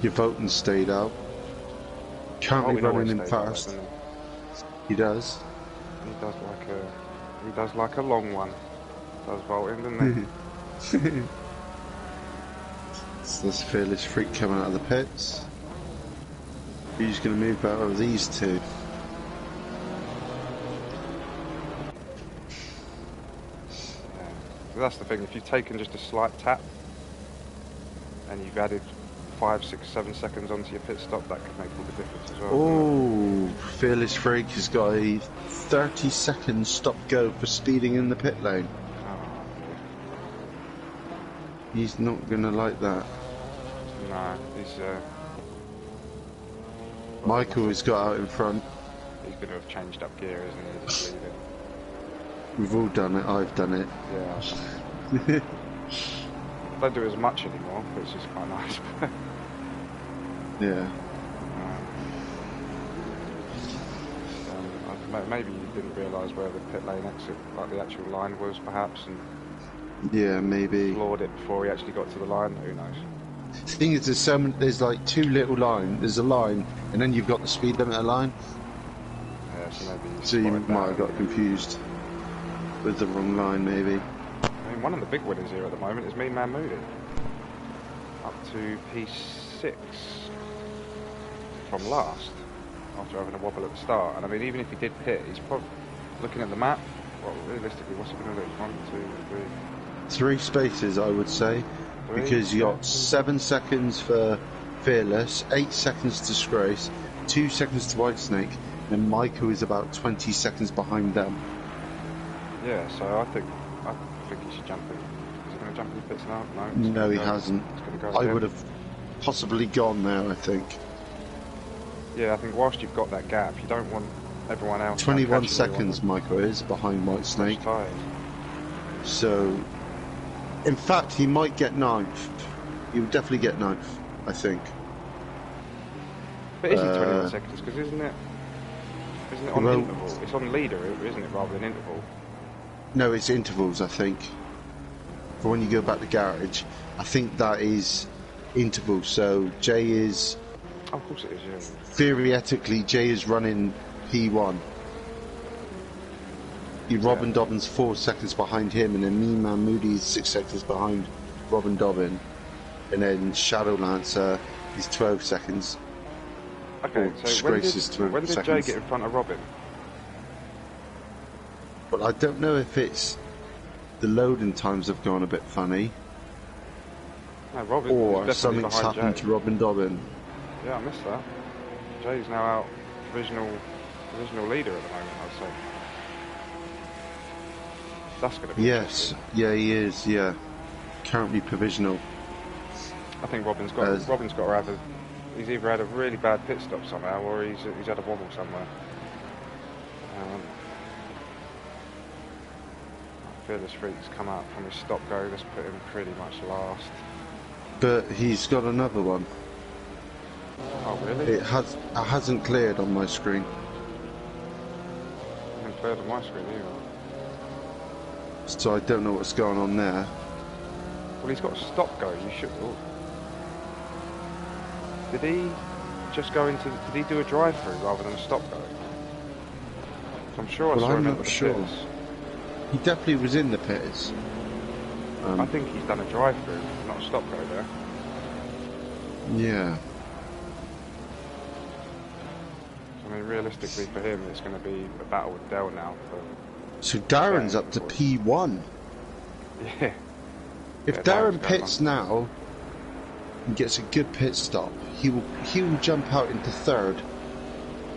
Your Voten stayed out. Currently Bolton always running in stays out, fast. doesn't He does. He does like a long one. Does Bolton, doesn't he? So this Fearless Freak coming out of the pits. Who's going to move out of these two? That's the thing, if you've taken just a slight tap and you've added 5, 6, 7 seconds onto your pit stop, that could make all the difference as well. Oh, Fearless Freak has got a 30-second stop-go for speeding in the pit lane. Oh, He's not going to like that. no, he's Michael has got out in front. he's going to have changed up gear, isn't he? Just leaving. We've all done it, I've done it. Yeah. Don't do it as much anymore, which is quite nice. Yeah. Maybe you didn't realise where the pit lane exit, like the actual line was, perhaps, and Yeah, maybe. floored it before he actually got to the line. Who knows? The thing is, there's like two little lines. There's a line, and then you've got the speed limiter line. Yeah, so maybe. So you spotted might that. have got confused with the wrong line, maybe. I mean, one of the big winners here at the moment is Mean Man Moody. Up to P6 from last, after having a wobble at the start. And I mean, even if he did pit, he's probably looking at the map. Well, realistically, what's he going to do? 1, 2, 3. 3 spaces, I would say, 3, because you yeah. got 7 seconds for Fearless, 8 seconds to Disgrace, 2 seconds to Whitesnake, and Michael is about 20 seconds behind them. Yeah, so I think he should jump in. Is he going to jump in the pits now? No. he's No, gonna he go- hasn't. he's gonna go I again. would have possibly gone there, I think. Yeah, I think whilst you've got that gap, you don't want everyone else. 21 catching you seconds, on Michael is behind the Whitesnake. tyres. So, in fact, he might get 9th. He would definitely get 9th, I think. But is it 21 seconds? Because isn't it on well- interval? It's on leader, isn't it, rather than interval? No, it's intervals, I think. For when you go back to garage, I think that is intervals. So Jay is, Oh, of course it is, yeah. theoretically, Jay is running P1. Robin Dobbin's 4 seconds behind him, and then Mean Man Moody is 6 seconds behind Robin Dobbin. And then Shadow Lancer is 12 seconds. Okay, Oh, so when Disgrace is 12 did Jay seconds. get in front of Robin? But I don't know if it's the loading times have gone a bit funny, No, Robin or was definitely something's behind happened Jay. to Robin Dobbin. Yeah, I missed that. Jay's now out provisional leader at the moment, I'd say. That's going to be Yes, yeah, he is, yeah. Currently provisional. I think Robin's got to have he's either had a really bad pit stop somehow, or he's had a wobble somewhere. Fearless Freak's come out from his stop go. Let's put him pretty much last. But he's got another one. Oh really? It hasn't cleared on my screen. It hasn't cleared on my screen either. So I don't know what's going on there. Well, he's got a stop go. You should. Oh. Did he just go into? Did he do a drive through rather than a stop go? I'm sure I saw him in the pits. He definitely was in the pits. I think he's done a drive through, not a stop go there. Yeah. I mean, realistically for him, it's going to be a battle with Dell now. So Darren's up to P1. Yeah. If Darren pits now and gets a good pit stop, he will jump out into third,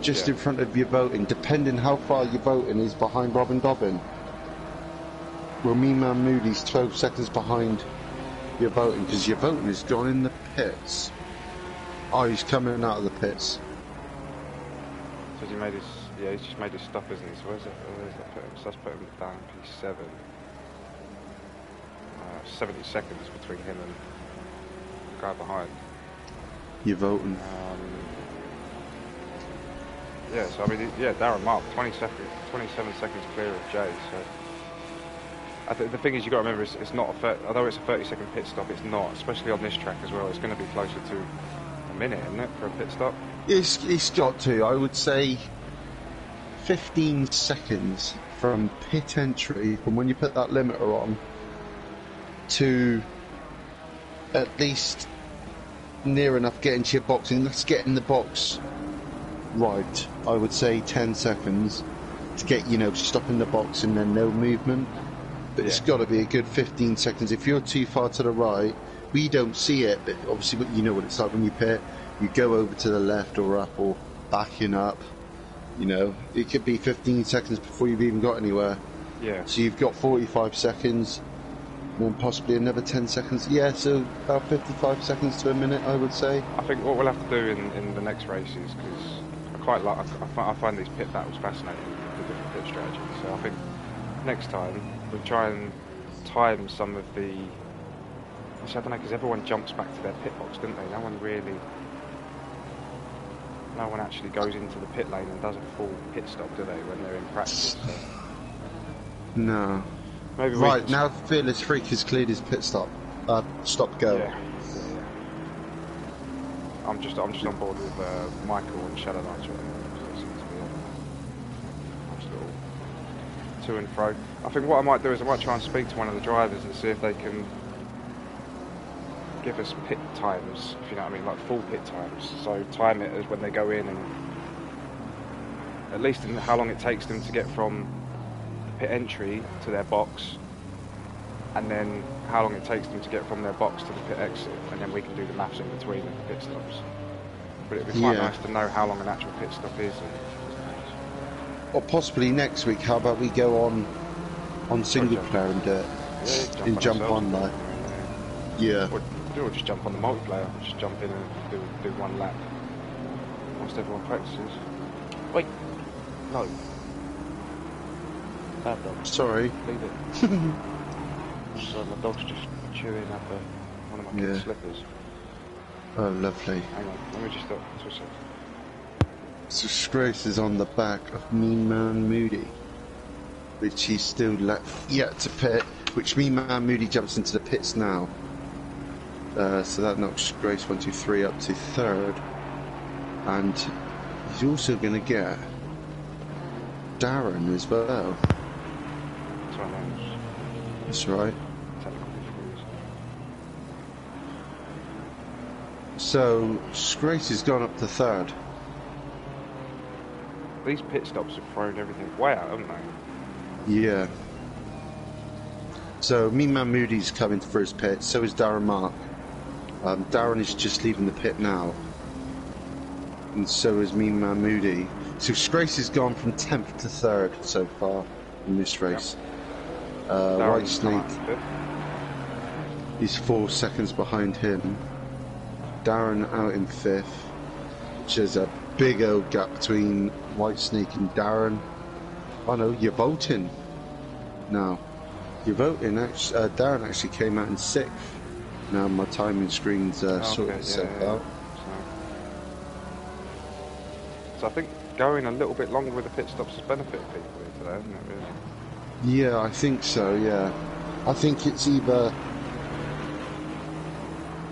just in front of your voting, depending how far your voting is behind Robin Dobbin. Well, Mean Man Moody's 12 seconds behind your voting, because your voting has gone in the pits. Oh, he's coming out of the pits. So he made his, he's just made his stop, isn't he? So where's that put him? So let's put him down P7. 70 seconds between him and the guy behind. You're voting. Yeah, so I mean, Darren Mark, 27 seconds clear of Jay. So I think the thing is, you got to remember, it's not although it's a 30-second pit stop, it's not, especially on this track as well. It's going to be closer to a minute, isn't it, for a pit stop? It's got to. I would say 15 seconds from pit entry, from when you put that limiter on, to at least near enough getting to your box. And let's get in the box right. I would say 10 seconds to get, stop in the box and then no movement. But it's got to be a good 15 seconds. If you're too far to the right, we don't see it, but obviously you know what it's like when you pit. You go over to the left or up or backing up. It could be 15 seconds before you've even got anywhere. Yeah. So you've got 45 seconds, then possibly another 10 seconds. Yeah, so about 55 seconds to a minute, I would say. I think what we'll have to do in the next races, because I find these pit battles fascinating, the different pit strategies. So I think next time we'll try and time some of the. Actually, I don't know, because everyone jumps back to their pit box, don't they? No one actually goes into the pit lane and does a full pit stop, do they, when they're in practice? So. No. Maybe right, now Fearless Freak has cleared his pit stop. Stop go. Yeah. I'm just on board with Michael and Shadow Knight. So it seems to be a nice little to and fro. I think what I might do is I might try and speak to one of the drivers and see if they can give us pit times, if you know what I mean, like full pit times. So time it as when they go in, and at least in how long it takes them to get from the pit entry to their box, and then how long it takes them to get from their box to the pit exit, and then we can do the maths in between the pit stops. But it'd be quite nice to know how long an actual pit stop is. Or possibly next week, how about we go on single player and do it? Yeah, jump on there. Yeah. Or just jump on the multiplayer, just jump in and do one lap whilst everyone practices. Wait, no. Bad dog. Sorry. Leave it. So my dog's just chewing up one of my kids' slippers. Oh, lovely. Hang on, let me just stop. So Scrace is on the back of Mean Man Moody, which he's still yet to pit, which Mean Man Moody jumps into the pits now. So that knocks Grace 1, 2, 3 up to third, and he's also going to get Darren as well. That's right. So Grace has gone up to third. These pit stops have thrown everything way out, haven't they? Yeah. So Mean Man Moody's coming for his pit, so is Darren Mark. Darren is just leaving the pit now, and so is Mean Man Moody. So Grace has gone from 10th to 3rd so far in this race. White Snake is 4 seconds behind him. Darren out in 5th, which is a big old gap between Whitesnake and Darren. Oh no, you're voting now. You're voting. Darren actually came out in 6th. Now my timing screen's sorted itself out. So I think going a little bit longer with the pit stops has benefited people here today, hasn't it, really? Yeah, I think so, yeah. I think it's either...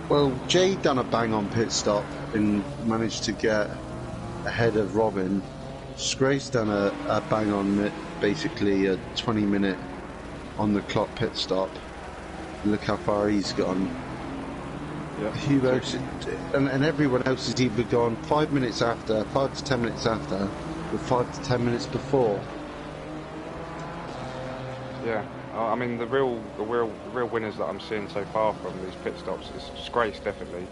Well, Jay done a bang-on pit stop and managed to get ahead of Robin. Scray's done a bang-on, basically a 20-minute on-the-clock pit stop. Look how far he's gone. Yeah. Who else? And everyone else has either gone 5 minutes after, 5 to 10 minutes after, or 5 to 10 minutes before. Yeah, I mean the real winners that I'm seeing so far from these pit stops is Scrace definitely.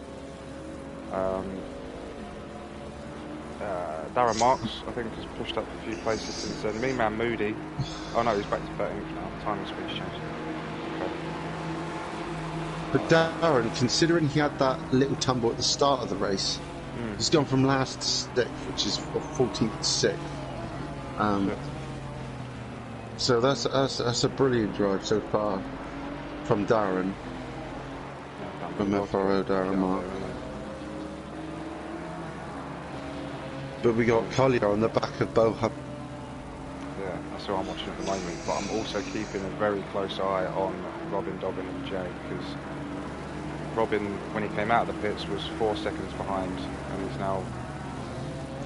Darren Marks I think has pushed up a few places since then. Me Man Moody. Oh no, he's back to 13th now. Timing speech changed. Okay. But Darren, considering he had that little tumble at the start of the race, he's gone from last to 6th, which is 14th to 6th. So that's a brilliant drive so far from Darren, from FRL Darren Mark. But we got Collier on the back of Bohub. Yeah, that's who I'm watching at the moment. But I'm also keeping a very close eye on Robin, Dobbin and Jay, because Robin, when he came out of the pits, was 4 seconds behind, and he's now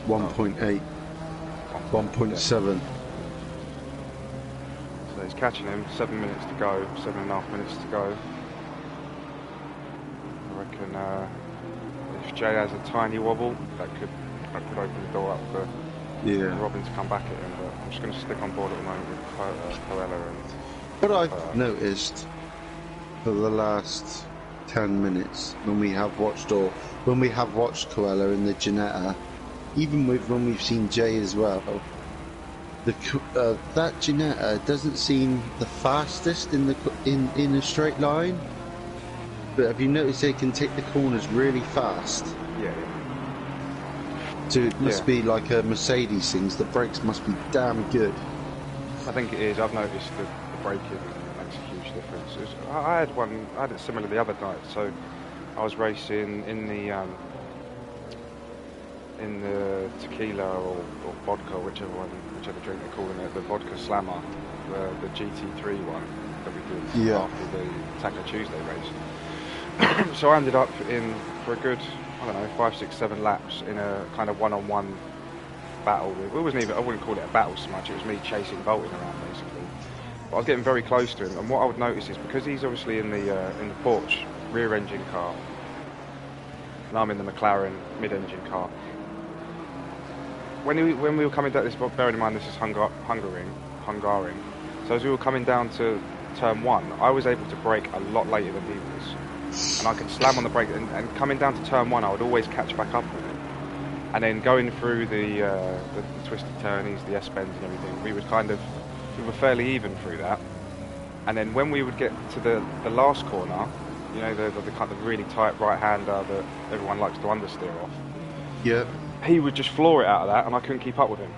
1.8, 1.7. So he's catching him. 7 minutes to go. 7.5 minutes to go. I reckon if Jay has a tiny wobble, that could open the door up for Robin to come back at him. But I'm just going to stick on board at the moment with Coella and. What I've noticed for the last 10 minutes when we have watched Coella in the Ginetta, even when we've seen Jay as well, that Ginetta doesn't seem the fastest in a straight line. But have you noticed they can take the corners really fast? Yeah. So it must be like a Mercedes things. The brakes must be damn good. I think it is. I've noticed the braking makes a huge difference. I had it similar the other night. So I was racing in the tequila or vodka, whichever drink they're calling it, the vodka slammer, the GT3 one that we did after the Taco Tuesday race. So I ended up in for a good, I don't know, 5, 6, 7 laps in a kind of one-on-one battle. I wouldn't call it a battle so much. It was me chasing Bolton around basically. But I was getting very close to him, and what I would notice is because he's obviously in the Porsche rear-engine car, and I'm in the McLaren mid-engine car. When we were coming down this, bearing in mind this is Hungarian. So as we were coming down to turn 1, I was able to brake a lot later than he was, and I could slam on the brake. And coming down to turn 1, I would always catch back up with him. And then going through the twisty turnies, the S-bends and everything, we were fairly even through that. And then when we would get to the last corner, you know, the kind of really tight right-hander that everyone likes to understeer off. Yeah. He would just floor it out of that, and I couldn't keep up with him.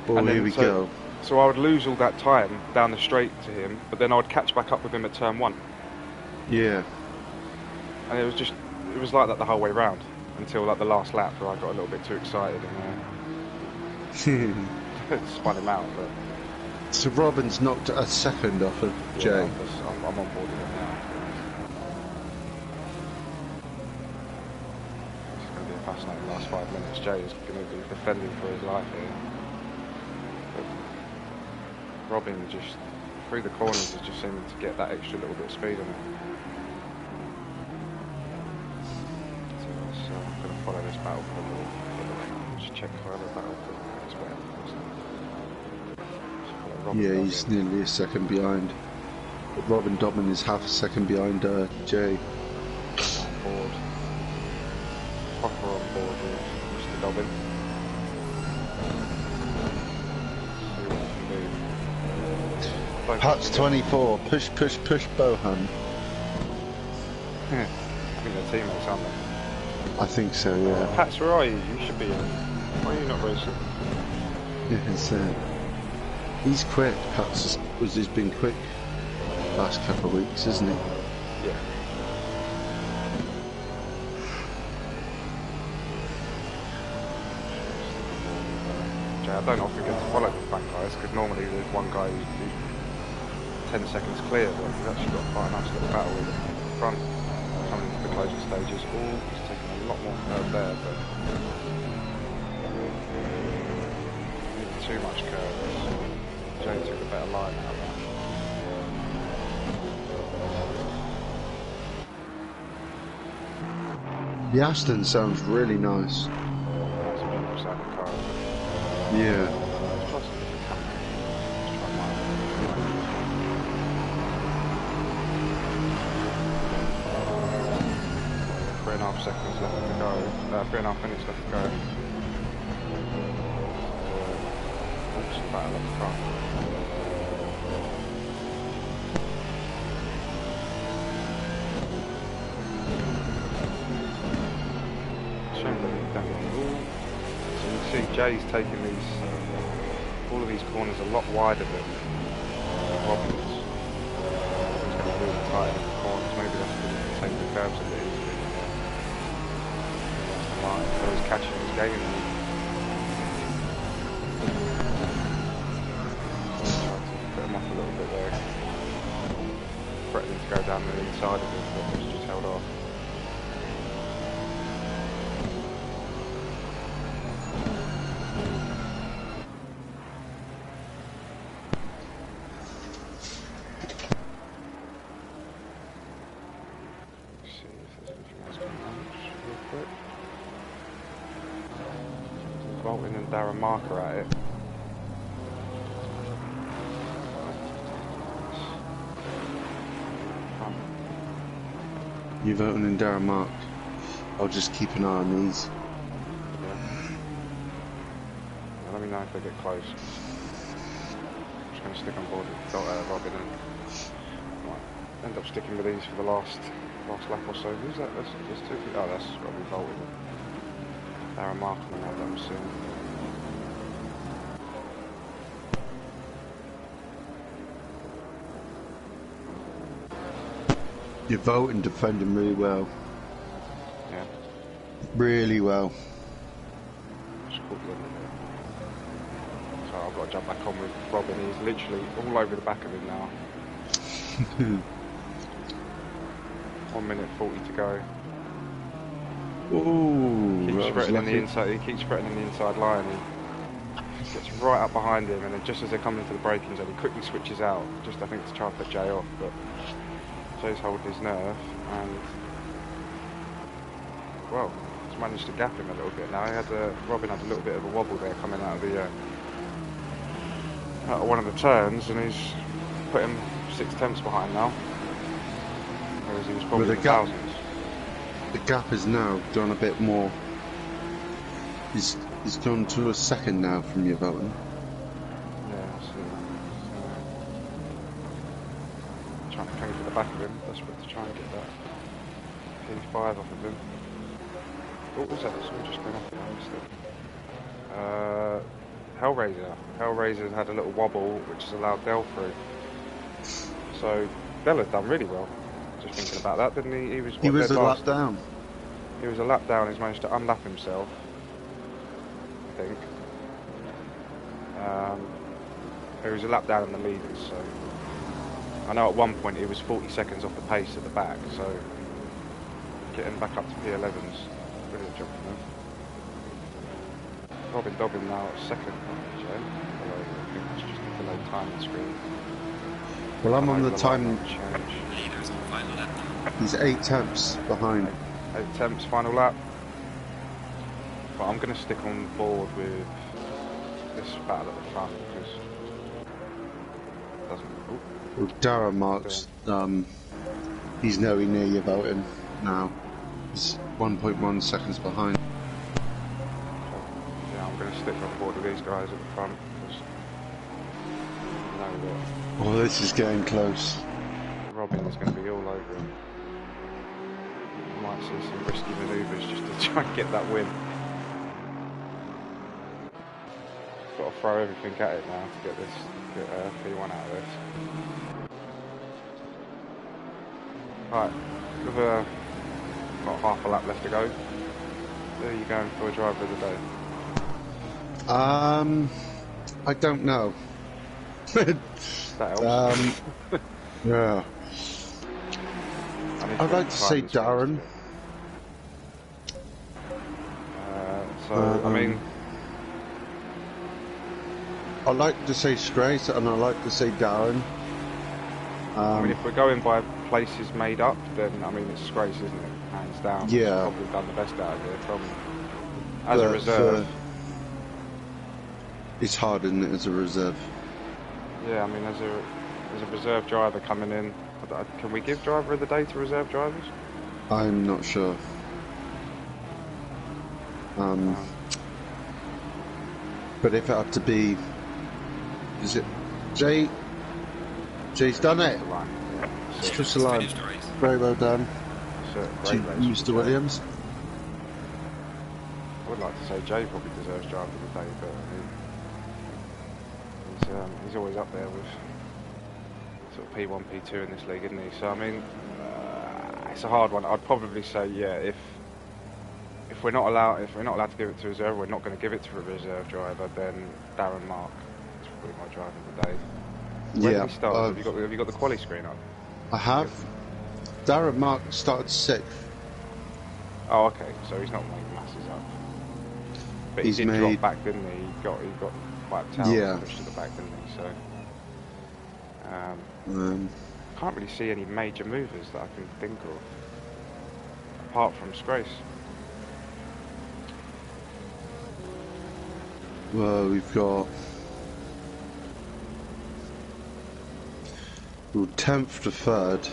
Oh, here we go. So I would lose all that time down the straight to him, but then I would catch back up with him at turn 1. Yeah. And it was like that the whole way round until like the last lap, where I got a little bit too excited and spun him out. But so Robin's knocked a second off of Jay. I'm on board with it now. It's going to be a fascinating last 5 minutes. Jay is going to be defending for his life here. But Robin just through the corners is just seeming to get that extra little bit of speed on it. So I'm going to follow this battle for a little bit. Just check for other battle for this battle. Yeah, he's nearly a second behind. But Robin Dobbin is half a second behind Jay. On board. Proper on board with Mr. Dobbin. See what he can do. Hut's 24. Push, push, push, Bohan. I think they're teammates, aren't they? I think so, yeah. Pats, where are you? You should be in. Why are you not racing? Yeah, he's quick. Pats he's been quick last couple of weeks, isn't he? Yeah. I don't often get to follow the back guys because normally there's one guy who's 10 seconds clear, but we've actually got quite a nice little battle with the front coming into the closing stages. Oh, he's taking a lot more curve there, but too much curve. Jay took a better line out of that. The Aston sounds really nice. That's a beautiful sounding car. Yeah. Let's try some different camera. Let's try mine. 3.5 seconds left to go. 3.5 minutes left to go. Awesome battle up front. Shame that we've done it. So you can see Jay's taking all of these corners a lot wider than Robin's. He's going to really tight in the corners. Maybe that's because he can take the curves a bit easily. So he's catching his game. Put him off a little bit there. Threatening to go down the inside of him, but he's just held off. Let's see if there's anything else going on real quick. Bolton and Darren Marker at it. You voting in Darren Mark? I'll just keep an eye on these. Yeah. Let me know if they get close. I'm just going to stick on board with Robin and might end up sticking with these for the last lap or so. Who's that? There's 2 feet. Oh, that's got to be Bolton. Darren Martin, I know them soon. You're voting defending really well. Yeah. Really well. Just caught the end of it. So I've got to jump back on with Robin. He's literally all over the back of him now. 1 minute 40 to go. Ooh, Keeps spreading in the inside. He keeps spreading in the inside line. He gets right up behind him, and then just as they're coming into the braking zone, he quickly switches out. Just I think to try and put Jay off, but Jay's holding his nerve, and well, he's managed to gap him a little bit now. Robin had a little bit of a wobble there coming out of the out of one of the turns, and he's put him 6/10 behind now. Whereas he was probably in the thousands. The gap is now gone a bit more. He's gone to a second now from your voting. Yeah, I see. Trying to cling to the back of him, desperate to try and get that P5 off of him. What was that? Someone just went off it, I missed it. Hellraiser had a little wobble, which has allowed Dell through. So Dell had done really well. Just thinking about that, didn't he? He was a lap down. He was a lap down. He's managed to unlap himself, I think. He was a lap down in the leaders, so I know at one point he was 40 seconds off the pace at the back, so getting back up to P11's really a job for him. Robin Dobbin now at second, I think that's just a delayed timing screen. Well, I'm on the time. Leaders on final lap. He's 8 tenths behind. 8 tenths final lap. But I'm going to stick on board with this battle at the front because it doesn't. Well, Darren Marks, he's nowhere near your voting now. He's 1.1 seconds behind. Yeah, I'm going to stick on board with these guys at the front because I know that. Oh, this is getting close. Robin is going to be all over him. might see some risky manoeuvres just to try and get that win. Got to throw everything at it now to get P1 out of this. Right, with got half a lap left to go. Who are you going for a driver of the day? I don't know. That helps. Yeah. I'd like to say Darren. I mean, I like to say Scrace and I like to say Darren. I mean, if we're going by places made up, then I mean it's Scrace, isn't it? Hands down. Yeah. He's probably done the best out of it from as a reserve. It's hard, isn't it, as a reserve? Yeah, I mean, as a reserve driver coming in, can we give driver of the day to reserve drivers? I'm not sure. But if it had to be, is it Jay? Jay's done it. It's just a line. Very well done. Great race, Mr. Williams. I would like to say Jay probably deserves driver of the day, but he's always up there with sort of P1, P2 in this league, isn't he? So I mean, it's a hard one. I'd probably say if we're not allowed to give it to reserve, we're not going to give it to a reserve driver. Then Darren Mark is probably my driver of the day. When did he start? Have you got the quali screen up? I have. Darren Mark started 6th. Oh, okay. So he's not making masses up. But he did drop back, didn't he? He got wiped out and pushed to the back, didn't he? So can't really see any major movers that I can think of apart from Scrace. Well, we've got 10th to 3rd.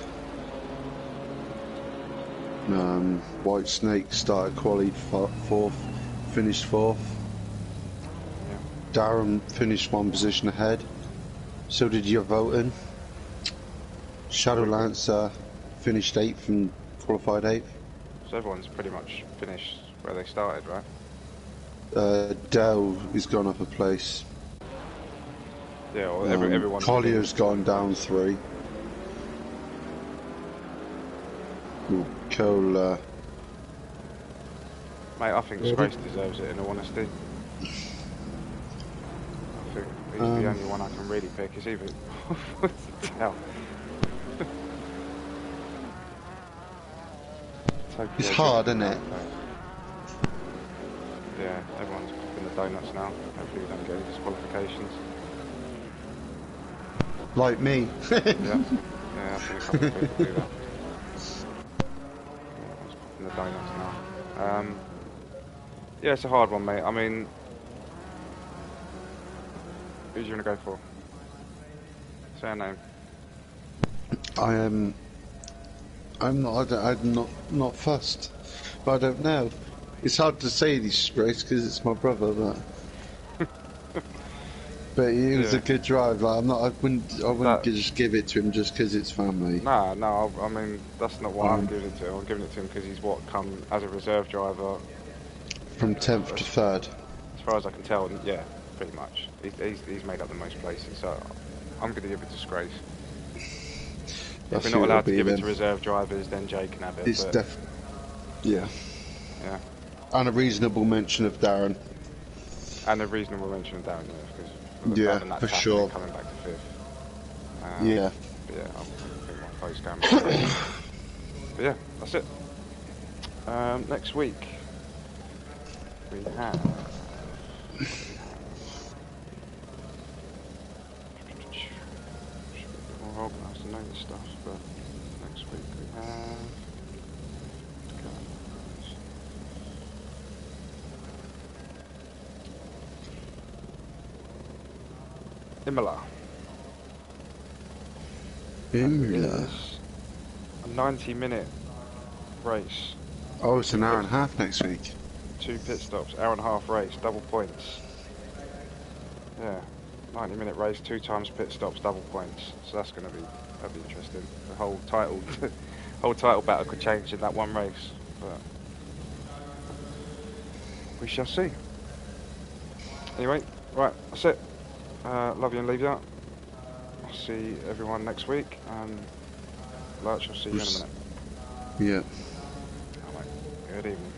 White Snake started quali 4th, finished 4th. Yeah. Darren finished 1 position ahead. So did your voting. Shadow Lancer finished 8th and qualified 8th. So everyone's pretty much finished where they started, right? Dell has gone up a place. Yeah, well, everyone. Collier's gone down 3. Cole. Mate, I think Scrace deserves it, in all honesty. I think he's the only one I can really pick. It's even tell. It's hard, isn't it? Yeah, everyone's popping the donuts now. Hopefully we don't get any disqualifications. Like me. Yeah, I've seen a couple of people do that. Everyone's popping the donuts now. Yeah, it's a hard one, mate. I mean, who do you want to go for? Say a name. I'm not fussed, but I don't know. It's hard to say this race because it's my brother, but he was a good drive. Like, I wouldn't just give it to him just because it's family. No. I mean, that's not why I'm giving it to him. I'm giving it to him because he's come as a reserve driver from 10th to 3rd. As far as I can tell, yeah, pretty much. He's made up the most places, so I'm going to give it to Scrace. If we're not allowed to give it to reserve drivers, then Jay can have it. It's yeah. And a reasonable mention of Darren. And a reasonable mention of Darren, yeah, for sure. Coming back to 5th. Yeah. But yeah, I'll think my vote's down. But yeah, that's it. Next week we have. More organised to know this stuff, but next week we have. Imola. A 90-minute race. Oh, it's an hour and a half next week. 2 pit stops, hour and a half race, double points. Yeah, 90-minute race, 2 times pit stops, double points. So that'll be interesting. The whole title battle could change in that one race. but we shall see. Anyway, right, that's it. Love you and leave you out. I'll see everyone next week, and Lurch, I'll see you in a minute. Yeah. Alright, good evening.